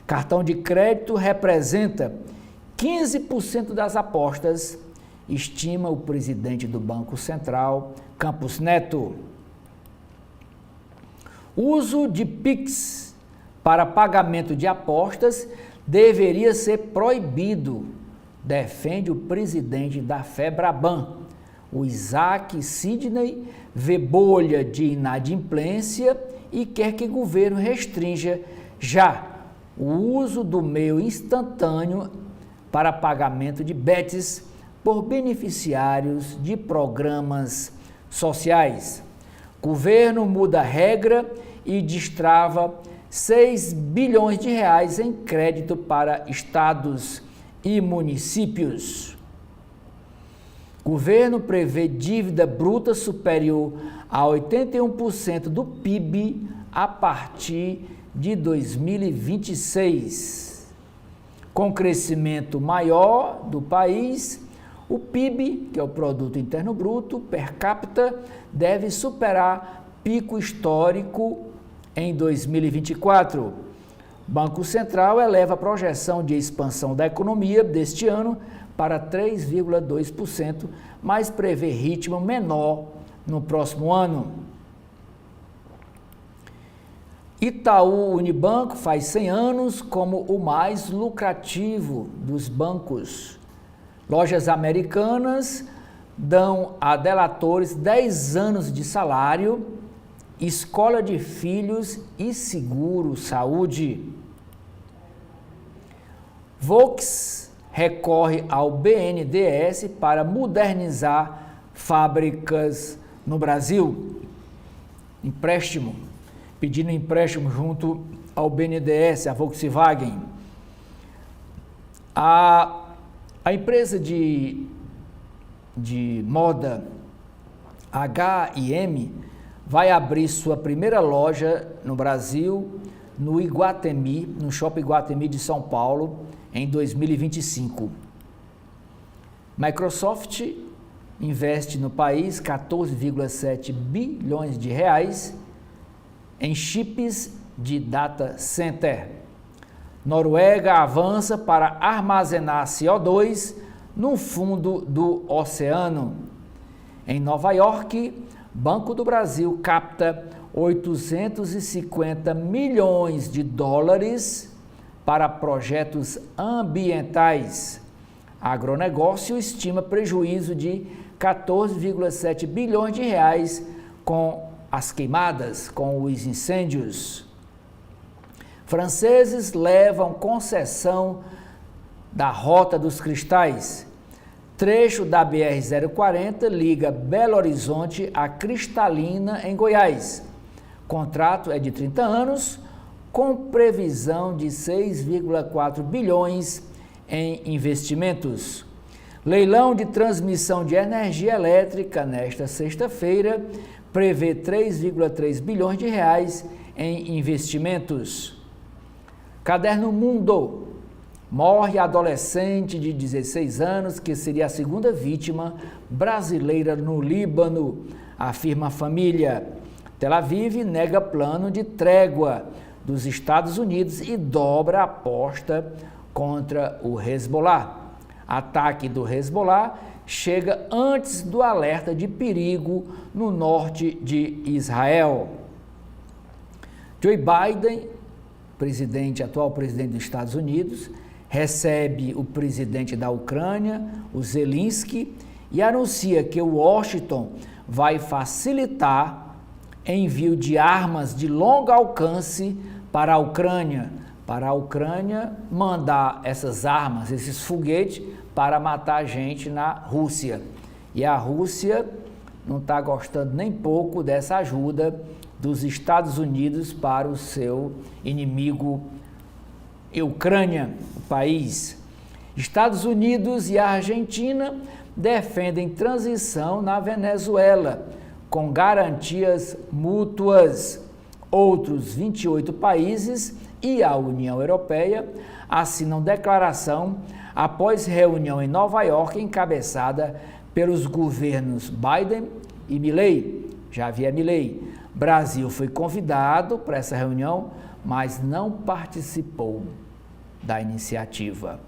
Cartão de crédito representa 15% das apostas, estima o presidente do Banco Central, Campos Neto. Uso de Pix para pagamento de apostas deveria ser proibido, defende o presidente da FEBRABAN. O Isaac Sidney vê bolha de inadimplência e quer que o governo restrinja já o uso do meio instantâneo para pagamento de bets por beneficiários de programas sociais. Governo muda a regra e destrava 6 bilhões de reais em crédito para estados e municípios. Governo prevê dívida bruta superior a 81% do PIB a partir de 2026. Com crescimento maior do país, o PIB, que é o Produto Interno Bruto, per capita, deve superar pico histórico em 2024. Banco Central eleva a projeção de expansão da economia deste ano para 3,2%, mas prevê ritmo menor no próximo ano. Itaú Unibanco faz 100 anos como o mais lucrativo dos bancos. Lojas Americanas dão a delatores 10 anos de salário escola de filhos e seguro saúde. Volks recorre ao BNDES para modernizar fábricas no Brasil. Empréstimo, pedindo empréstimo junto ao BNDES, a Volkswagen. A empresa de moda H&M vai abrir sua primeira loja no Brasil, no Iguatemi, no Shopping Iguatemi de São Paulo, em 2025. Microsoft investe no país 14,7 bilhões de reais em chips de data center. Noruega avança para armazenar CO2 no fundo do oceano. Em Nova York, Banco do Brasil capta 850 milhões de dólares para projetos ambientais. Agronegócio estima prejuízo de 14,7 bilhões de reais com as queimadas, com os incêndios. Franceses levam concessão da Rota dos Cristais. Trecho da BR-040 liga Belo Horizonte a Cristalina, em Goiás. Contrato é de 30 anos, com previsão de 6,4 bilhões em investimentos. Leilão de transmissão de energia elétrica nesta sexta-feira prevê 3,3 bilhões de reais em investimentos. Caderno Mundo. Morre adolescente de 16 anos que seria a segunda vítima brasileira no Líbano, afirma a família. Tel Aviv nega plano de trégua dos Estados Unidos e dobra a aposta contra o Hezbollah. Ataque do Hezbollah chega antes do alerta de perigo no norte de Israel. Joe Biden, atual presidente dos Estados Unidos, recebe o presidente da Ucrânia, o Zelensky, e anuncia que Washington vai facilitar envio de armas de longo alcance para a Ucrânia mandar essas armas, esses foguetes, para matar gente na Rússia. E a Rússia não está gostando nem pouco dessa ajuda dos Estados Unidos para o seu inimigo Ucrânia, o país. Estados Unidos e a Argentina defendem transição na Venezuela, com garantias mútuas. Outros 28 países e a União Europeia assinam declaração após reunião em Nova York encabeçada pelos governos Biden e Milei, Javier Milei. Brasil foi convidado para essa reunião, mas não participou da iniciativa.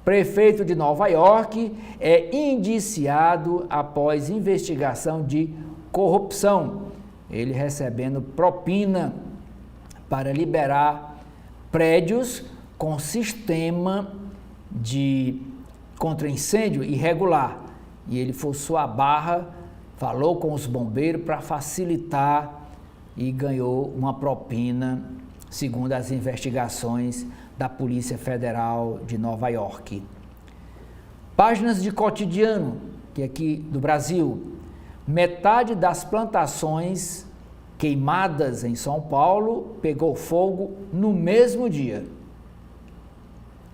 Prefeito de Nova York é indiciado após investigação de corrupção, ele recebendo propina para liberar prédios com sistema de contra-incêndio irregular. E ele forçou a barra, falou com os bombeiros para facilitar e ganhou uma propina, segundo as investigações da Polícia Federal de Nova York. Páginas de cotidiano, que aqui do Brasil, metade das plantações queimadas em São Paulo pegou fogo no mesmo dia.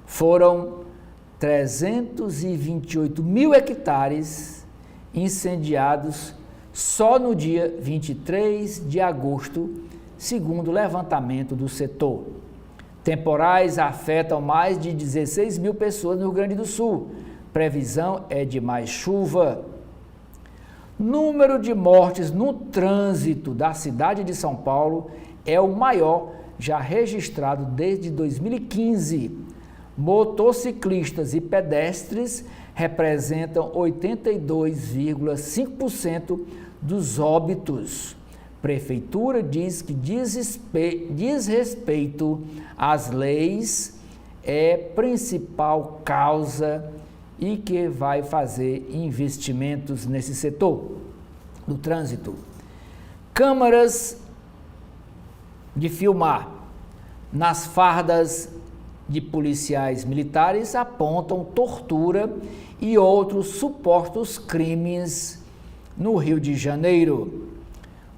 Foram 328 mil hectares incendiados só no dia 23 de agosto, segundo o levantamento do setor. Temporais afetam mais de 16 mil pessoas no Rio Grande do Sul. Previsão é de mais chuva. Número de mortes no trânsito da cidade de São Paulo é o maior já registrado desde 2015. Motociclistas e pedestres representam 82,5% dos óbitos. Prefeitura diz que desrespeito às leis é principal causa e que vai fazer investimentos nesse setor do trânsito. Câmaras de filmar nas fardas de policiais militares apontam tortura e outros supostos crimes no Rio de Janeiro.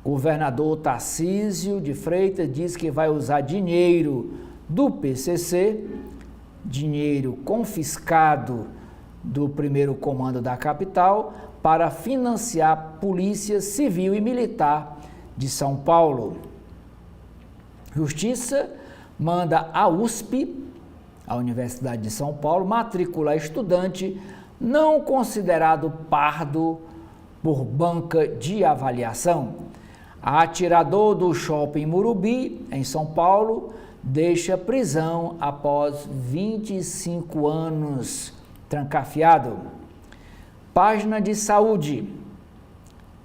O governador Tarcísio de Freitas diz que vai usar dinheiro do PCC, dinheiro confiscado do primeiro comando da capital, para financiar a Polícia Civil e Militar de São Paulo. Justiça manda a USP, a Universidade de São Paulo, matricular estudante não considerado pardo por banca de avaliação. Atirador do shopping Morumbi, em São Paulo, deixa prisão após 25 anos trancafiado. Página de saúde.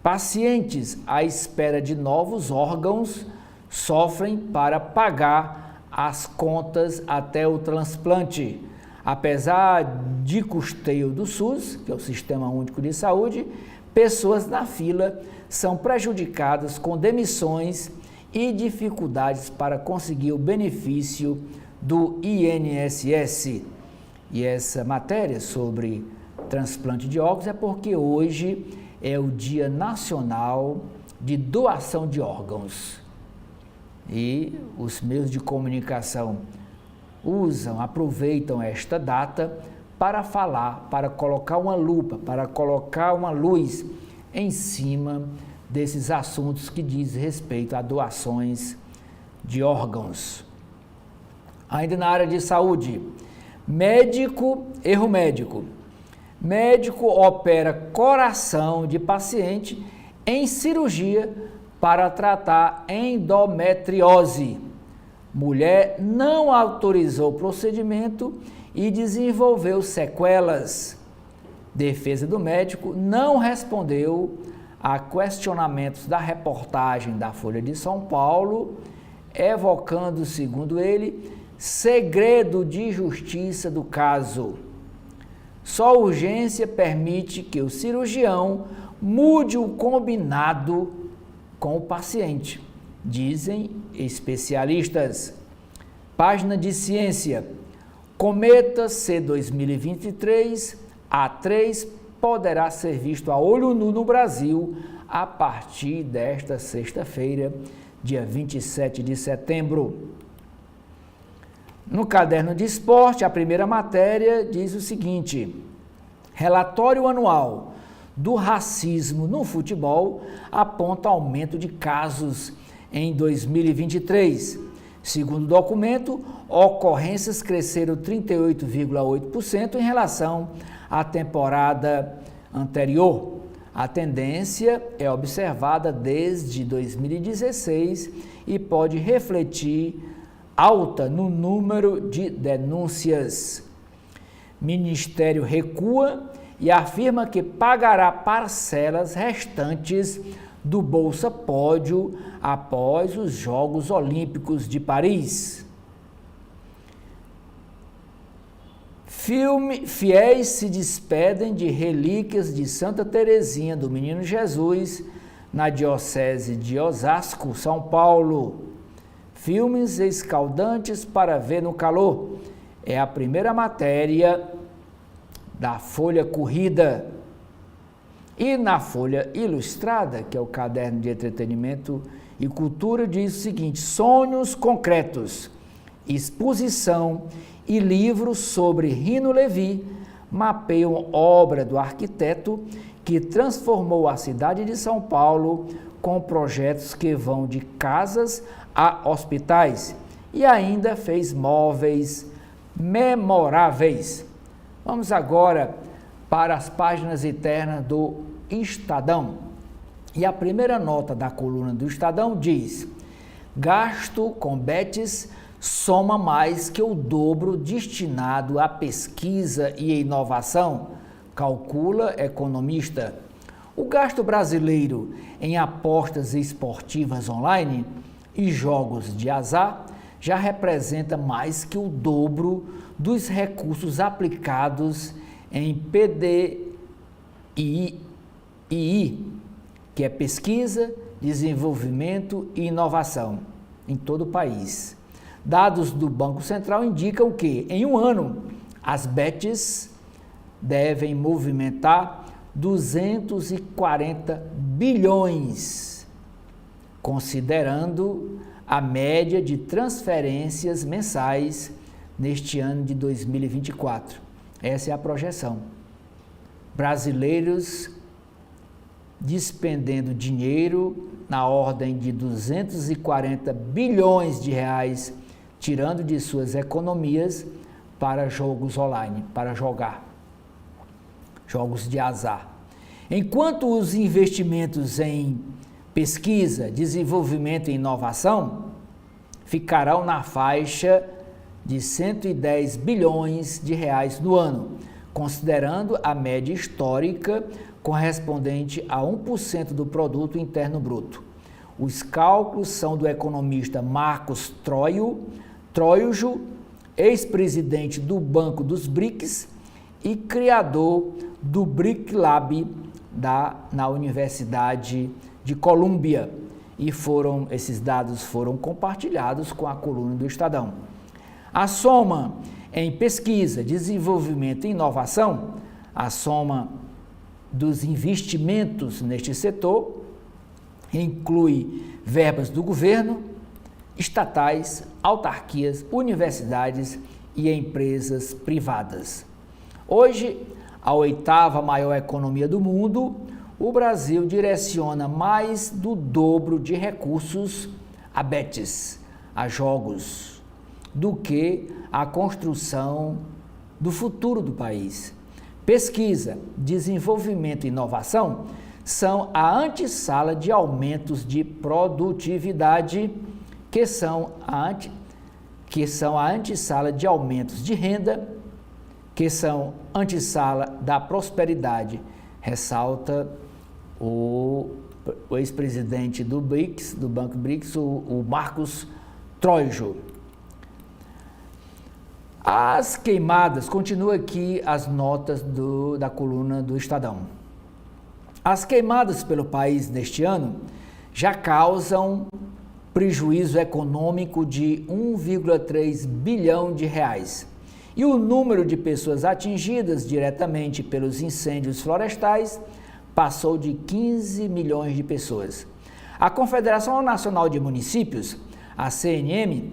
Pacientes à espera de novos órgãos sofrem para pagar as contas até o transplante. Apesar de custeio do SUS, que é o Sistema Único de Saúde, pessoas na fila são prejudicadas com demissões e dificuldades para conseguir o benefício do INSS. E essa matéria sobre transplante de órgãos é porque hoje é o Dia Nacional de Doação de Órgãos. E os meios de comunicação aproveitam esta data para falar, para colocar uma lupa, para colocar uma luz em cima desses assuntos que dizem respeito a doações de órgãos. Ainda na área de saúde, erro médico. Médico opera coração de paciente em cirurgia para tratar endometriose. Mulher não autorizou o procedimento e desenvolveu sequelas. Defesa do médico não respondeu a questionamentos da reportagem da Folha de São Paulo, evocando, segundo ele, segredo de justiça do caso. Só urgência permite que o cirurgião mude o combinado com o paciente, dizem especialistas. Página de ciência. Cometa C 2023 A3 poderá ser visto a olho nu no Brasil a partir desta sexta-feira, dia 27 de setembro. No caderno de esporte, a primeira matéria diz o seguinte: relatório anual do racismo no futebol aponta aumento de casos em 2023. Segundo o documento, ocorrências cresceram 38,8% em relação à temporada anterior. A tendência é observada desde 2016 e pode refletir alta no número de denúncias. Ministério recua e afirma que pagará parcelas restantes do Bolsa Pódio após os Jogos Olímpicos de Paris. Fiéis se despedem de relíquias de Santa Teresinha do Menino Jesus na Diocese de Osasco, São Paulo. Filmes escaldantes para ver no calor. É a primeira matéria da Folha Corrida. E na Folha Ilustrada, que é o caderno de entretenimento e cultura, diz o seguinte: sonhos concretos, exposição e livros sobre Rino Levi mapeiam obra do arquiteto que transformou a cidade de São Paulo com projetos que vão de casas a hospitais e ainda fez móveis memoráveis. Vamos agora para as páginas internas do Estadão. E a primeira nota da coluna do Estadão diz: gasto com bets soma mais que o dobro destinado à pesquisa e inovação, calcula economista. O gasto brasileiro em apostas esportivas online e jogos de azar já representa mais que o dobro dos recursos aplicados em PDI, que é pesquisa, desenvolvimento e inovação. em todo o país. Dados do Banco Central indicam que, em um ano, as bets devem movimentar 240 bilhões, considerando a média de transferências mensais neste ano de 2024. Essa é a projeção. Brasileiros despendendo dinheiro na ordem de 240 bilhões de reais, tirando de suas economias para jogos online, para jogar, jogos de azar. Enquanto os investimentos em pesquisa, desenvolvimento e inovação ficarão na faixa de 110 bilhões de reais no ano, considerando a média histórica correspondente a 1% do produto interno bruto. Os cálculos são do economista Marcos Troijo, ex-presidente do Banco dos BRICS e criador do BRIC Lab na Universidade de Colômbia. E esses dados foram compartilhados com a coluna do Estadão. A soma em pesquisa, desenvolvimento e inovação, a soma dos investimentos neste setor, inclui verbas do governo, estatais, autarquias, universidades e empresas privadas. Hoje, a 8ª maior economia do mundo, o Brasil direciona mais do dobro de recursos a bets, a jogos, do que a construção do futuro do país. Pesquisa, desenvolvimento e inovação são a antessala de aumentos de produtividade, que são a antessala de aumentos de renda, que são antessala da prosperidade, ressalta o ex-presidente do BRICS, do Banco BRICS, o Marcos Troijo. As queimadas, continua aqui as notas da coluna do Estadão. As queimadas pelo país neste ano já causam prejuízo econômico de 1,3 bilhão de reais. E o número de pessoas atingidas diretamente pelos incêndios florestais passou de 15 milhões de pessoas. A Confederação Nacional de Municípios, a CNM,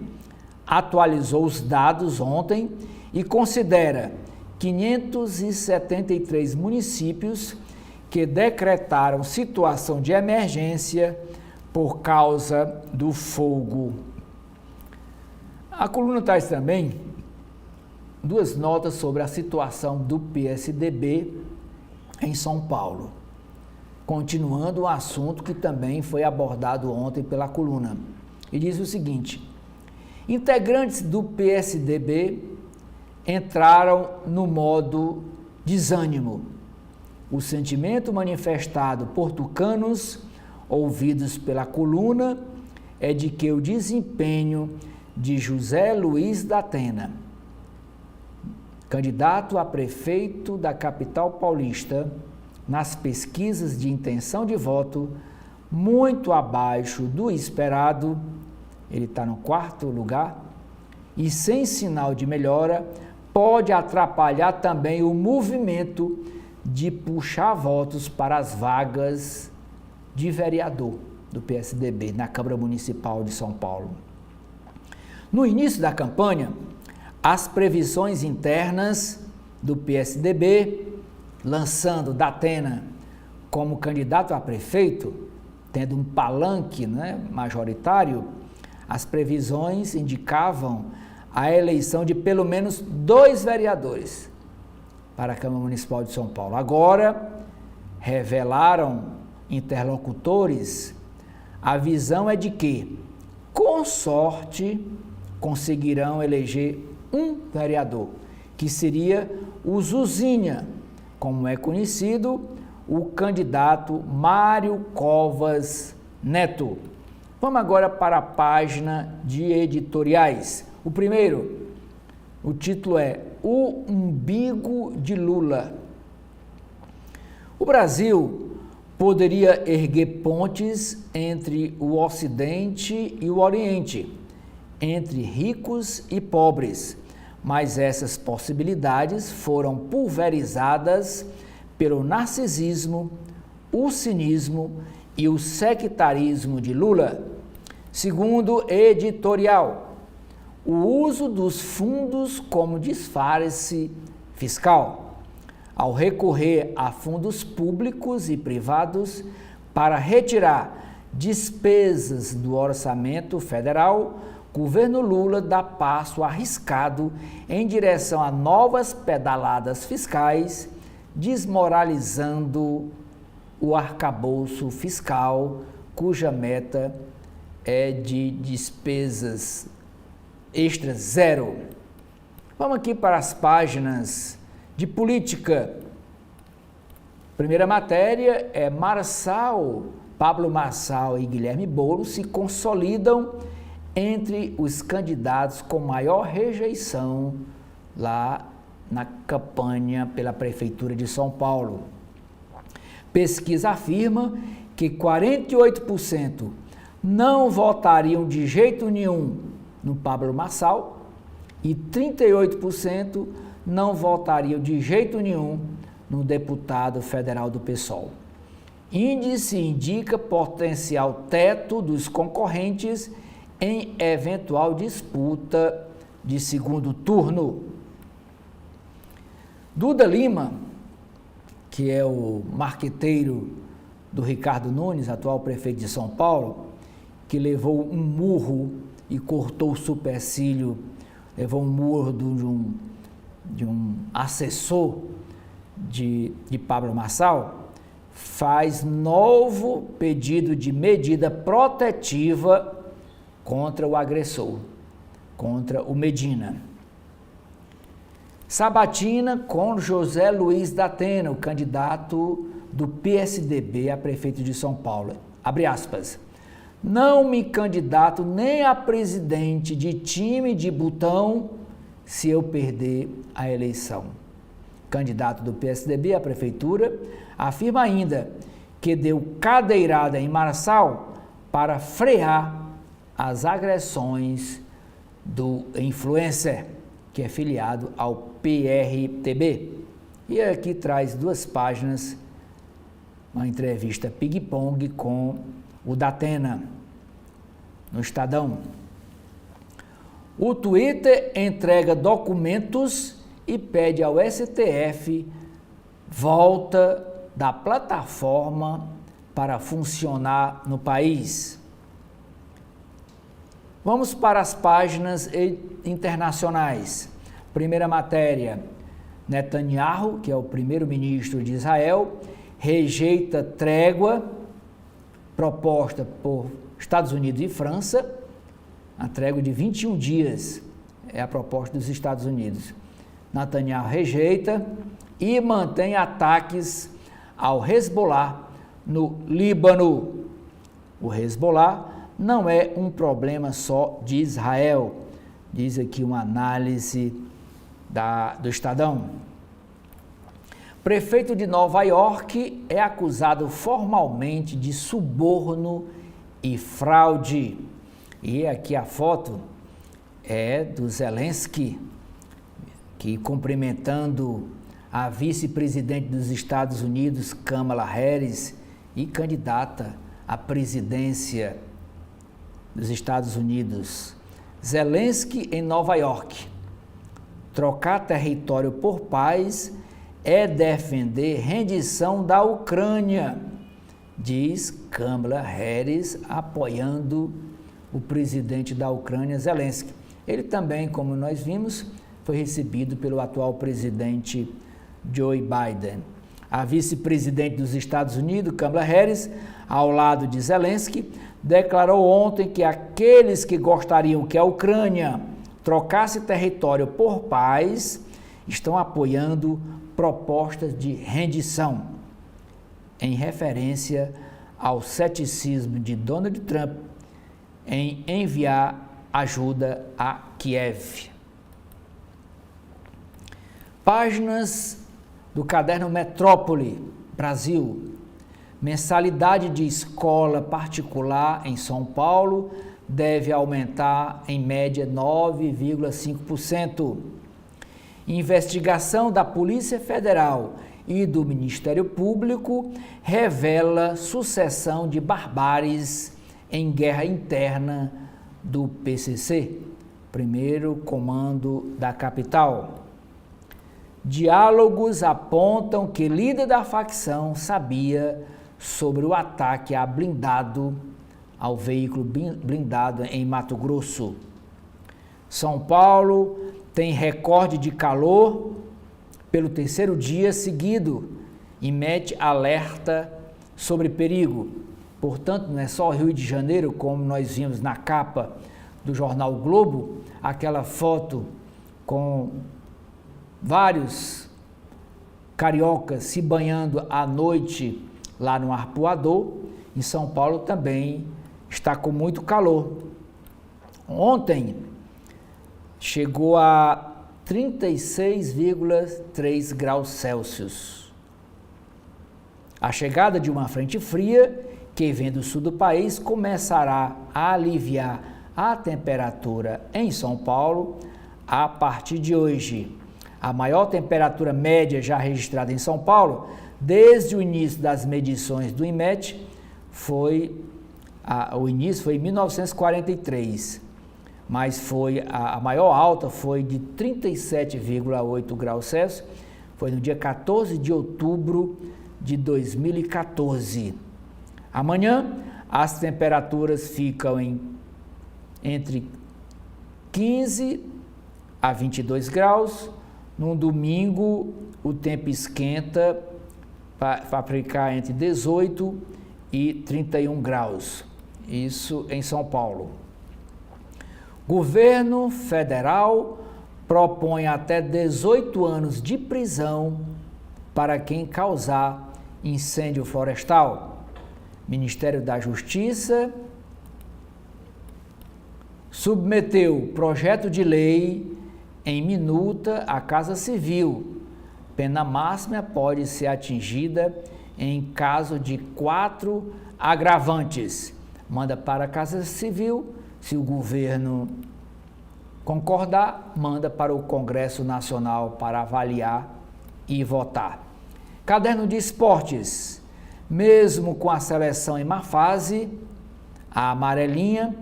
atualizou os dados ontem e considera 573 municípios que decretaram situação de emergência por causa do fogo. A coluna traz também 2 notas sobre a situação do PSDB em São Paulo, continuando o assunto que também foi abordado ontem pela coluna. E diz o seguinte: integrantes do PSDB entraram no modo desânimo. O sentimento manifestado por tucanos, ouvidos pela coluna, é de que o desempenho de José Luiz da Atena, candidato a prefeito da capital paulista, nas pesquisas de intenção de voto, muito abaixo do esperado, ele está no 4º lugar, e sem sinal de melhora, pode atrapalhar também o movimento de puxar votos para as vagas de vereador do PSDB na Câmara Municipal de São Paulo. No início da campanha, as previsões internas do PSDB, lançando Datena como candidato a prefeito, tendo um palanque majoritário, as previsões indicavam a eleição de pelo menos 2 vereadores para a Câmara Municipal de São Paulo. Agora, revelaram interlocutores, a visão é de que, com sorte, conseguirão eleger um vereador, que seria o Zuzinha, como é conhecido, o candidato Mário Covas Neto. Vamos agora para a página de editoriais. O primeiro, o título é O Umbigo de Lula. O Brasil poderia erguer pontes entre o Ocidente e o Oriente, entre ricos e pobres, mas essas possibilidades foram pulverizadas pelo narcisismo, o cinismo e o sectarismo de Lula. Segundo editorial, o uso dos fundos como disfarce fiscal. Ao recorrer a fundos públicos e privados para retirar despesas do orçamento federal, o governo Lula dá passo arriscado em direção a novas pedaladas fiscais, desmoralizando o arcabouço fiscal, cuja meta é de despesas extras zero. Vamos aqui para as páginas de política. Primeira matéria é Pablo Marçal e Guilherme Boulos se consolidam entre os candidatos com maior rejeição lá na campanha pela Prefeitura de São Paulo. Pesquisa afirma que 48% não votariam de jeito nenhum no Pablo Marçal e 38% não votariam de jeito nenhum no deputado federal do PSOL. Índice indica potencial teto dos concorrentes em eventual disputa de segundo turno. Duda Lima, que é o marqueteiro do Ricardo Nunes, atual prefeito de São Paulo, que levou um murro e cortou o supercílio, levou um murro de um assessor de Pablo Marçal, faz novo pedido de medida protetiva contra o agressor, contra o Medina. Sabatina com José Luiz da Atena, o candidato do PSDB a prefeito de São Paulo. Abre aspas. Não me candidato nem a presidente de time de botão se eu perder a eleição. Candidato do PSDB à prefeitura afirma ainda que deu cadeirada em Marçal para frear as agressões do influencer, que é filiado ao PRTB. E aqui traz 2 páginas, uma entrevista ping-pong com o Datena, no Estadão. O Twitter entrega documentos e pede ao STF volta da plataforma para funcionar no país. Vamos para as páginas internacionais. Primeira matéria, Netanyahu, que é o primeiro-ministro de Israel, rejeita trégua proposta por Estados Unidos e França, a trégua de 21 dias é a proposta dos Estados Unidos. Netanyahu rejeita e mantém ataques ao Hezbollah no Líbano. O Hezbollah não é um problema só de Israel, diz aqui uma análise do Estadão. Prefeito de Nova York é acusado formalmente de suborno e fraude. E aqui a foto é do Zelensky, que cumprimentando a vice-presidente dos Estados Unidos, Kamala Harris, e candidata à presidência dos Estados Unidos. Zelensky em Nova York. Trocar território por paz é defender rendição da Ucrânia, diz Kamala Harris, apoiando o presidente da Ucrânia, Zelensky. Ele também, como nós vimos, foi recebido pelo atual presidente Joe Biden. A vice-presidente dos Estados Unidos, Kamala Harris, ao lado de Zelensky, declarou ontem que aqueles que gostariam que a Ucrânia trocasse território por paz estão apoiando propostas de rendição, em referência ao ceticismo de Donald Trump em enviar ajuda a Kiev. Páginas do caderno Metrópole, Brasil. Mensalidade de escola particular em São Paulo deve aumentar em média 9,5%. Investigação da Polícia Federal e do Ministério Público revela sucessão de barbáries em guerra interna do PCC, primeiro comando da capital. Diálogos apontam que líder da facção sabia sobre o ataque ao veículo blindado em Mato Grosso. São Paulo tem recorde de calor pelo terceiro dia seguido e mete alerta sobre perigo. Portanto, não é só o Rio de Janeiro, como nós vimos na capa do jornal o Globo, aquela foto com vários cariocas se banhando à noite lá no Arpoador. Em São Paulo também está com muito calor. Ontem chegou a 36,3 graus Celsius. A chegada de uma frente fria, que vem do sul do país, começará a aliviar a temperatura em São Paulo a partir de hoje. A maior temperatura média já registrada em São Paulo, desde o início das medições do IMET, o início foi em 1943, mas a maior alta foi de 37,8 graus Celsius, foi no dia 14 de outubro de 2014. Amanhã, as temperaturas ficam entre 15 a 22 graus. No domingo, o tempo esquenta para ficar entre 18 e 31 graus. Isso em São Paulo. Governo federal propõe até 18 anos de prisão para quem causar incêndio florestal. Ministério da Justiça submeteu projeto de lei em minuta à Casa Civil. Pena máxima pode ser atingida em caso de 4 agravantes. Manda para a Casa Civil, se o governo concordar, manda para o Congresso Nacional para avaliar e votar. Caderno de esportes. Mesmo com a seleção em má fase, a amarelinha,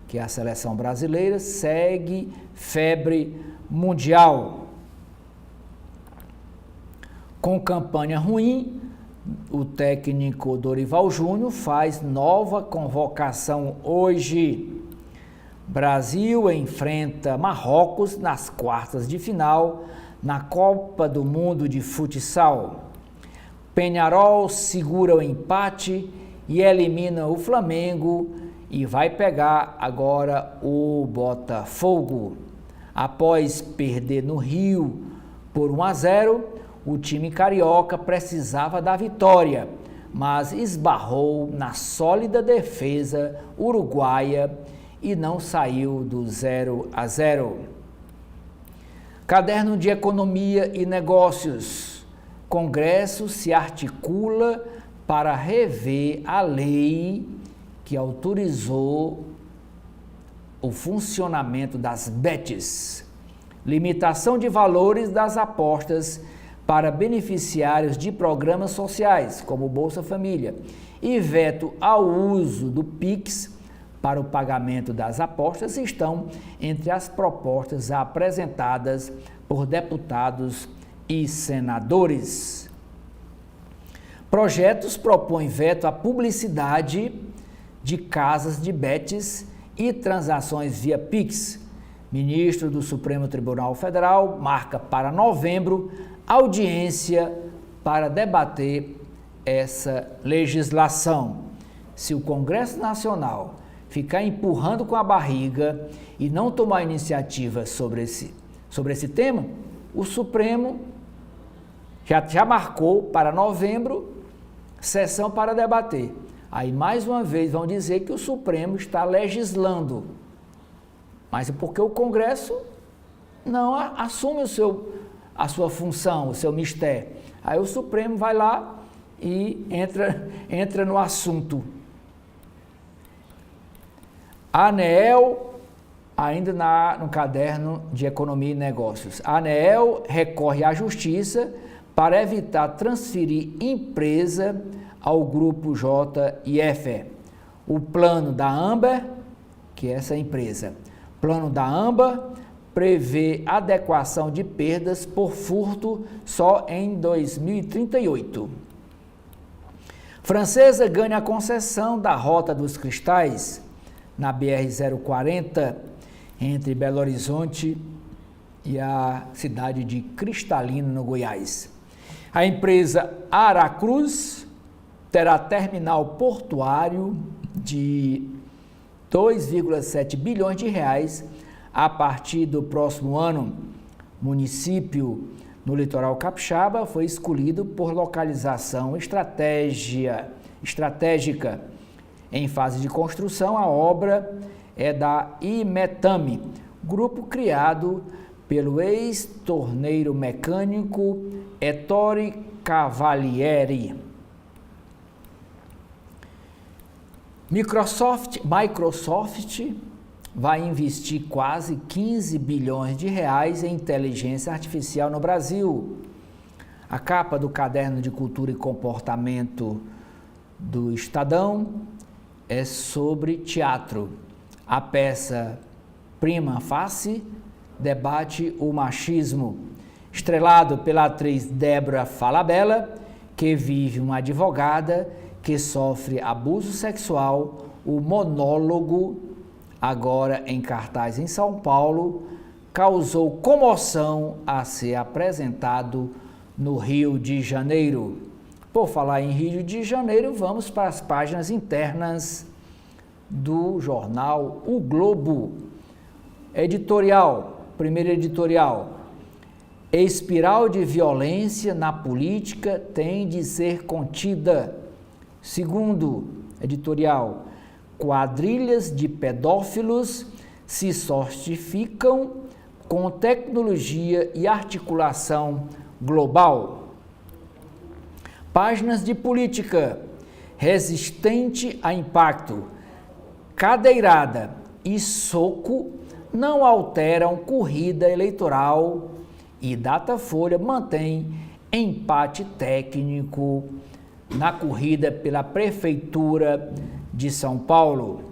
que é a seleção brasileira, segue febre mundial. Com campanha ruim, o técnico Dorival Júnior faz nova convocação hoje. Brasil enfrenta Marrocos nas quartas de final na Copa do Mundo de Futsal. Peñarol segura o empate e elimina o Flamengo e vai pegar agora o Botafogo. Após perder no Rio por 1-0, o time carioca precisava da vitória, mas esbarrou na sólida defesa uruguaia e não saiu do 0-0. Caderno de Economia e Negócios. Congresso se articula para rever a lei que autorizou o funcionamento das bets, limitação de valores das apostas para beneficiários de programas sociais, como Bolsa Família, e veto ao uso do Pix para o pagamento das apostas estão entre as propostas apresentadas por deputados e senadores. Projetos propõem veto à publicidade de casas de bets e transações via Pix. Ministro do Supremo Tribunal Federal marca para novembro audiência para debater essa legislação. Se o Congresso Nacional ficar empurrando com a barriga e não tomar iniciativa sobre esse tema, o Supremo já marcou para novembro sessão para debater. Aí, mais uma vez, vão dizer que o Supremo está legislando. Mas é porque o Congresso não assume a sua função, o seu mistério. Aí o Supremo vai lá e entra no assunto. A ANEEL, ainda no caderno de Economia e Negócios, a ANEEL recorre à Justiça para evitar transferir empresa ao Grupo JIF. O plano da Amber, que é essa empresa, plano da Amber prevê adequação de perdas por furto só em 2038. Francesa ganha a concessão da Rota dos Cristais na BR-040 entre Belo Horizonte e a cidade de Cristalina, no Goiás. A empresa Aracruz terá terminal portuário de 2,7 bilhões de reais a partir do próximo ano. Município no litoral capixaba foi escolhido por localização estratégica. Em fase de construção, a obra é da Imetame, grupo criado pelo ex-torneiro mecânico Ettore Cavalieri. Microsoft vai investir quase 15 bilhões de reais em inteligência artificial no Brasil. A capa do Caderno de Cultura e Comportamento do Estadão é sobre teatro. A peça Prima Facie debate o machismo, estrelado pela atriz Débora Falabella, que vive uma advogada que sofre abuso sexual. O monólogo, agora em cartaz em São Paulo, causou comoção a ser apresentado no Rio de Janeiro. Por falar em Rio de Janeiro, vamos para as páginas internas do jornal O Globo. Editorial, primeiro editorial. Espiral de violência na política tem de ser contida. Segundo editorial, quadrilhas de pedófilos se sofistificam com tecnologia e articulação global. Páginas de política, resistente a impacto, cadeirada e soco não alteram corrida eleitoral e Datafolha mantém empate técnico na corrida pela Prefeitura de São Paulo.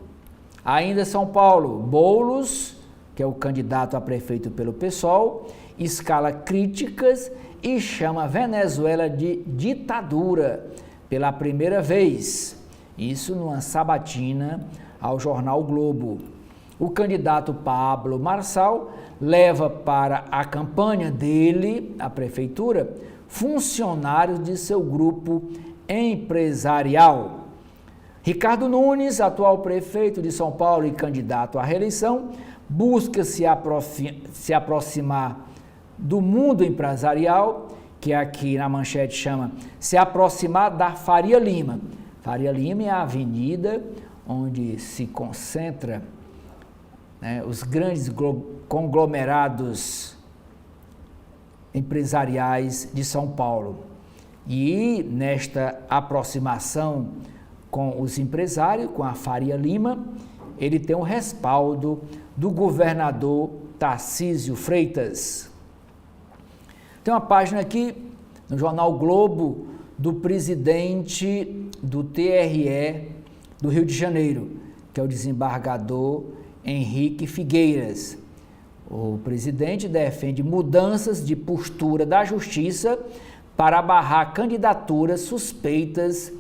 Ainda São Paulo, Boulos, que é o candidato a prefeito pelo PSOL, escala críticas e chama Venezuela de ditadura pela primeira vez. Isso numa sabatina ao jornal Globo. O candidato Pablo Marçal leva para a campanha dele, a prefeitura, funcionários de seu grupo empresarial. Ricardo Nunes, atual prefeito de São Paulo e candidato à reeleição, busca se aproximar do mundo empresarial, que aqui na manchete chama se aproximar da Faria Lima. Faria Lima é a avenida onde se concentra os grandes conglomerados empresariais de São Paulo. E nesta aproximação com os empresários, com a Faria Lima, ele tem o respaldo do governador Tarcísio Freitas. Tem uma página aqui no jornal Globo do presidente do TRE do Rio de Janeiro, que é o desembargador Henrique Figueiras. O presidente defende mudanças de postura da Justiça para barrar candidaturas suspeitas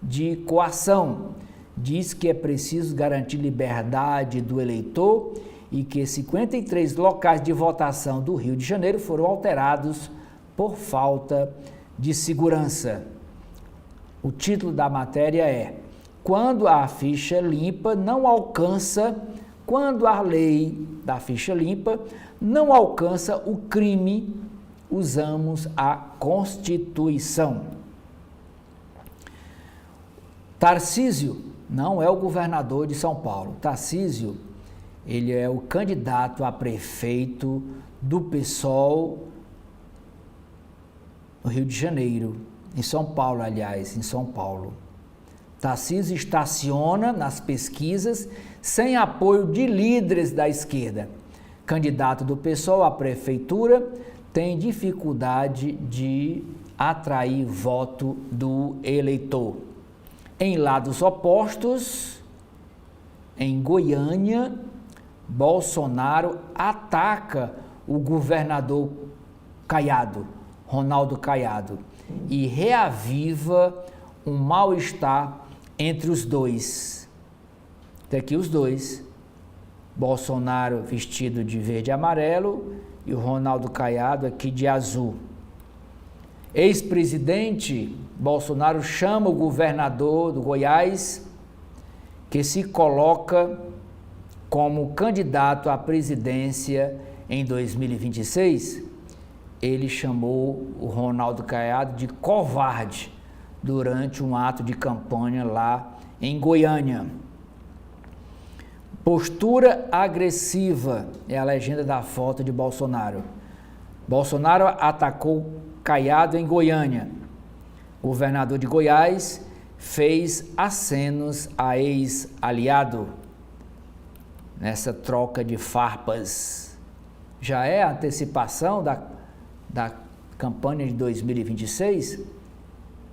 de coação. Diz que é preciso garantir liberdade do eleitor e que 53 locais de votação do Rio de Janeiro foram alterados por falta de segurança. O título da matéria é: quando a ficha limpa não alcança, quando a lei da ficha limpa não alcança o crime, usamos a Constituição. Tarcísio não é o governador de São Paulo. Tarcísio, ele é o candidato a prefeito do PSOL no Rio de Janeiro. em São Paulo, aliás, em São Paulo. Tarcísio estaciona nas pesquisas sem apoio de líderes da esquerda. Candidato do PSOL à prefeitura tem dificuldade de atrair voto do eleitor. Em lados opostos, em Goiânia, Bolsonaro ataca o governador Caiado, Ronaldo Caiado, e reaviva um mal-estar entre os dois. Tem aqui os dois, Bolsonaro vestido de verde e amarelo e o Ronaldo Caiado aqui de azul. Ex-presidente Bolsonaro chama o governador do Goiás, que se coloca como candidato à presidência em 2026, ele chamou o Ronaldo Caiado de covarde durante um ato de campanha lá em Goiânia. Postura agressiva é a legenda da foto de Bolsonaro. Bolsonaro atacou Caiado em Goiânia. O governador de Goiás fez acenos a ex-aliado nessa troca de farpas. Já é a antecipação da campanha de 2026?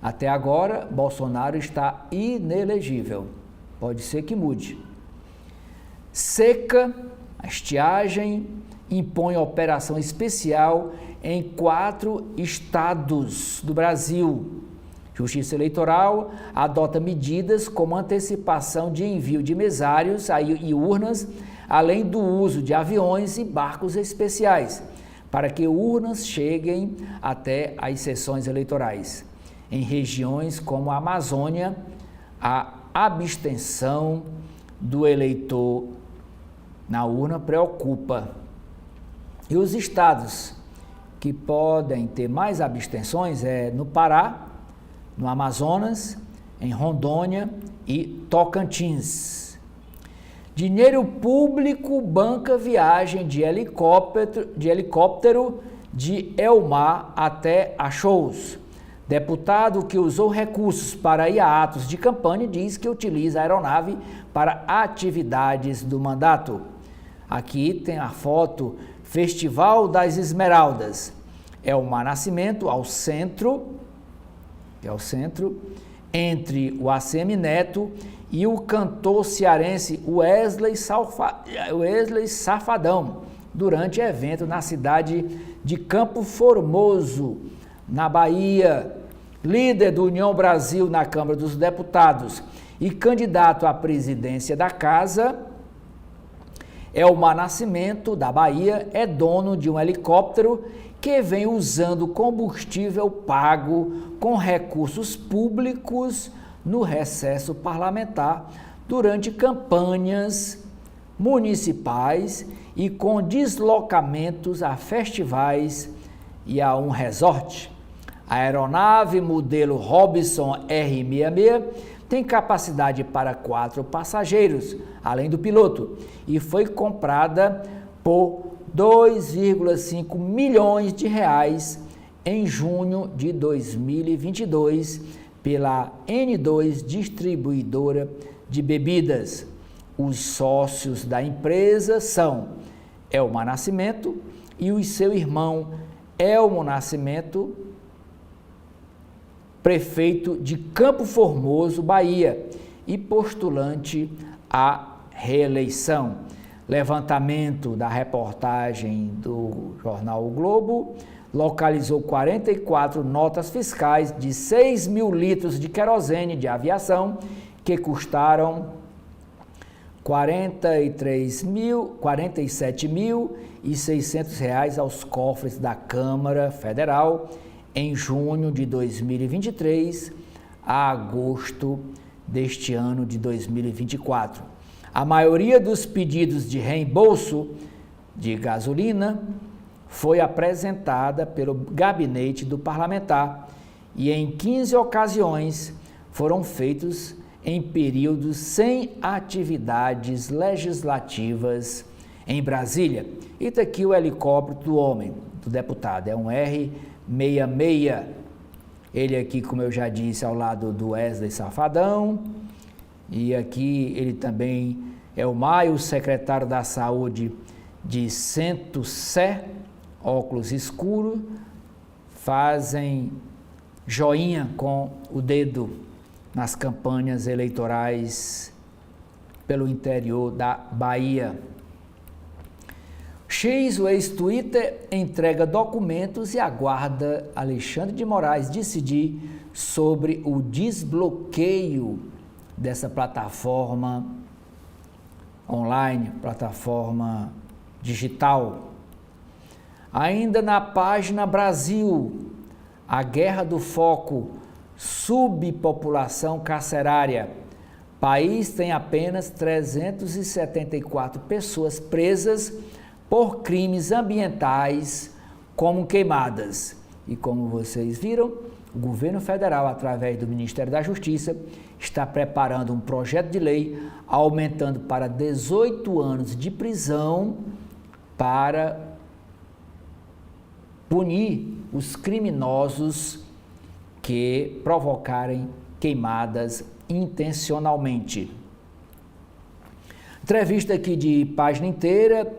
Até agora, Bolsonaro está inelegível. Pode ser que mude. Seca, a estiagem, impõe operação especial em 4 estados do Brasil. Justiça Eleitoral adota medidas como antecipação de envio de mesários e urnas, além do uso de aviões e barcos especiais, para que urnas cheguem até as sessões eleitorais. Em regiões como a Amazônia, a abstenção do eleitor na urna preocupa. E os estados que podem ter mais abstenções é no Pará, no Amazonas, em Rondônia e Tocantins. Dinheiro público banca viagem de helicóptero de Elmar até a shows. Deputado que usou recursos para ir a atos de campanha diz que utiliza a aeronave para atividades do mandato. Aqui tem a foto Festival das Esmeraldas. Elmar Nascimento ao centro, entre o ACM Neto e o cantor cearense Wesley Safadão, durante evento na cidade de Campo Formoso, na Bahia. Líder do União Brasil na Câmara dos Deputados e candidato à presidência da Casa, Elmar Nascimento, da Bahia, é dono de um helicóptero que vem usando combustível pago com recursos públicos no recesso parlamentar durante campanhas municipais e com deslocamentos a festivais e a um resort. A aeronave modelo Robinson R-66 tem capacidade para 4 passageiros, além do piloto, e foi comprada por 2,5 milhões de reais em junho de 2022 pela N2 Distribuidora de Bebidas. Os sócios da empresa são Elmar Nascimento e o seu irmão Elmo Nascimento, prefeito de Campo Formoso, Bahia, e postulante à reeleição. Levantamento da reportagem do jornal O Globo localizou 44 notas fiscais de 6 mil litros de querosene de aviação que custaram R$ 47.600 aos cofres da Câmara Federal em junho de 2023 a agosto deste ano de 2024. A maioria dos pedidos de reembolso de gasolina foi apresentada pelo gabinete do parlamentar e em 15 ocasiões foram feitos em períodos sem atividades legislativas em Brasília. E está aqui o helicóptero do homem, do deputado, é um R-66. Ele aqui, como eu já disse, ao lado do Wesley Safadão. E aqui ele também é o Maio, secretário da Saúde de Centro-Sé, óculos escuros, fazem joinha com o dedo nas campanhas eleitorais pelo interior da Bahia. X, o ex-Twitter, entrega documentos e aguarda Alexandre de Moraes decidir sobre o desbloqueio dessa plataforma online, plataforma digital. Ainda na página Brasil, a guerra do foco, subpopulação carcerária. País tem apenas 374 pessoas presas por crimes ambientais como queimadas. E como vocês viram, o governo federal, através do Ministério da Justiça, está preparando um projeto de lei aumentando para 18 anos de prisão para punir os criminosos que provocarem queimadas intencionalmente. Entrevista aqui de página inteira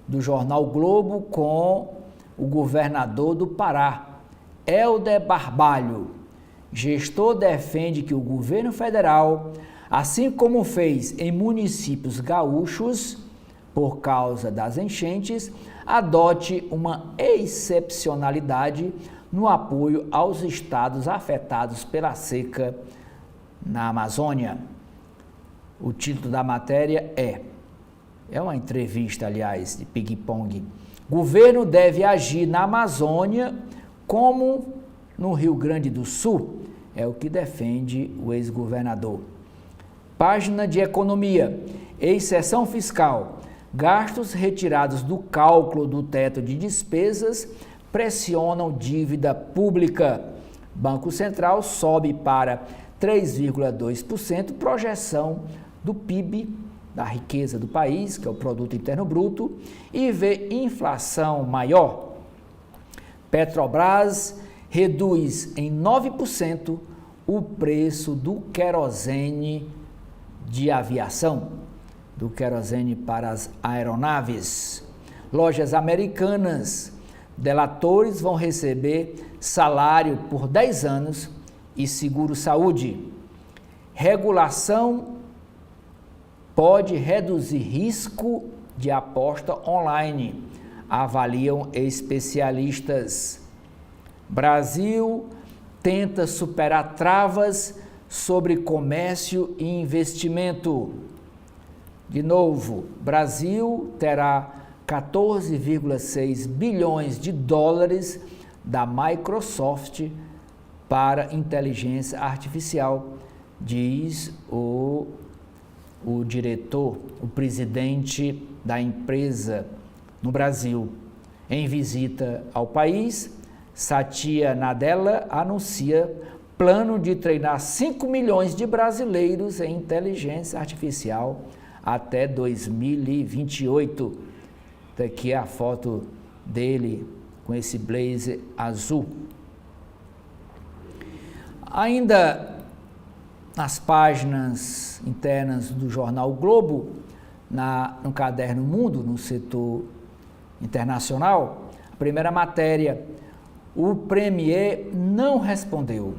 do jornal Globo com o governador do Pará, Helder Barbalho. Gestor defende que o governo federal, assim como fez em municípios gaúchos, por causa das enchentes, adote uma excepcionalidade no apoio aos estados afetados pela seca na Amazônia. O título da matéria é uma entrevista, aliás, de ping-pong. Governo deve agir na Amazônia como no Rio Grande do Sul, é o que defende o ex-governador. Página de economia, exceção fiscal, gastos retirados do cálculo do teto de despesas pressionam dívida pública. Banco Central sobe para 3,2%, projeção do PIB, da riqueza do país, que é o Produto Interno Bruto, e vê inflação maior. Petrobras reduz em 9% o preço do querosene de aviação, do querosene para as aeronaves. Lojas Americanas, delatores vão receber salário por 10 anos e seguro-saúde. Regulação pode reduzir risco de aposta online, avaliam especialistas. Brasil tenta superar travas sobre comércio e investimento. De novo, Brasil terá 14,6 bilhões de dólares da Microsoft para inteligência artificial, diz o diretor, o presidente da empresa no Brasil. Em visita ao país, Satya Nadella anuncia plano de treinar 5 milhões de brasileiros em inteligência artificial até 2028. Daqui a foto dele com esse blazer azul. Ainda nas páginas internas do jornal Globo, no caderno Mundo, no setor internacional, a primeira matéria, o premier não respondeu.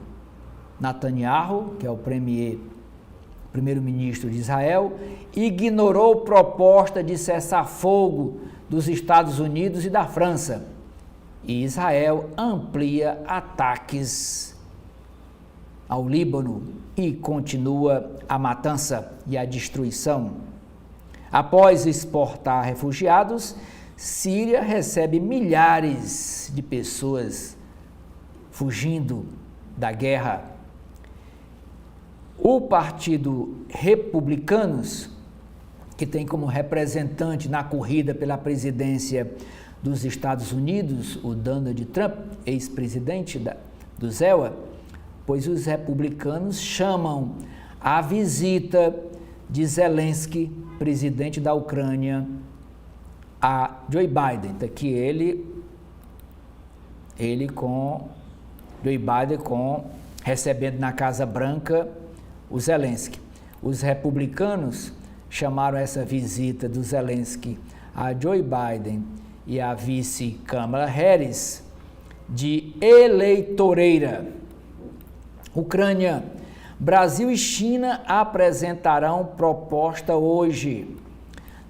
Netanyahu, que é o primeiro-ministro de Israel, ignorou proposta de cessar-fogo dos Estados Unidos e da França. E Israel amplia ataques ao Líbano e continua a matança e a destruição. Após exportar refugiados, Síria recebe milhares de pessoas fugindo da guerra. O Partido Republicanos, que tem como representante na corrida pela presidência dos Estados Unidos o Donald Trump, ex-presidente do ZEWA, pois os republicanos chamam a visita de Zelensky, presidente da Ucrânia, a Joe Biden, que ele com Joe Biden recebendo na Casa Branca o Zelensky. Os republicanos chamaram essa visita do Zelensky a Joe Biden e a vice Kamala Harris de eleitoreira. Ucrânia. Brasil e China apresentarão proposta hoje.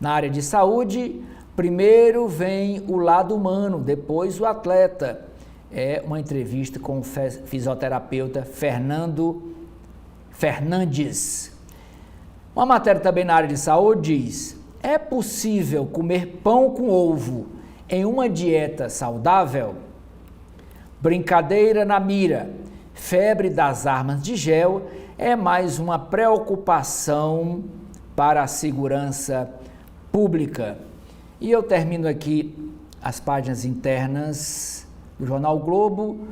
Na área de saúde, primeiro vem o lado humano, depois o atleta. É uma entrevista com o fisioterapeuta Fernando Fernandes. Uma matéria também na área de saúde diz: é possível comer pão com ovo em uma dieta saudável? Brincadeira na mira. Febre das armas de gel é mais uma preocupação para a segurança pública. E eu termino aqui as páginas internas do Jornal o Globo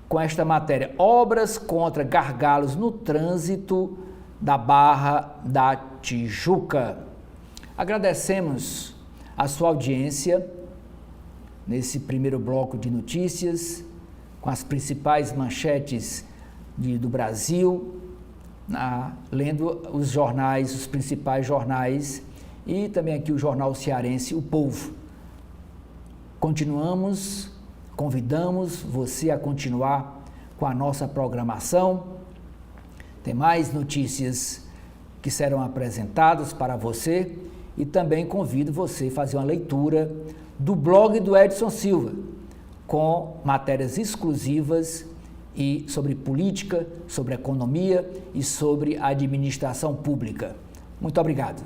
com esta matéria: obras contra gargalos no trânsito da Barra da Tijuca. Agradecemos a sua audiência nesse primeiro bloco de notícias, com as principais manchetes do Brasil, lendo os jornais, os principais jornais, e também aqui o jornal cearense, O Povo. Convidamos você a continuar com a nossa programação. Tem mais notícias que serão apresentadas para você e também convido você a fazer uma leitura do blog do Edson Silva, com matérias exclusivas e sobre política, sobre economia e sobre administração pública. Muito obrigado.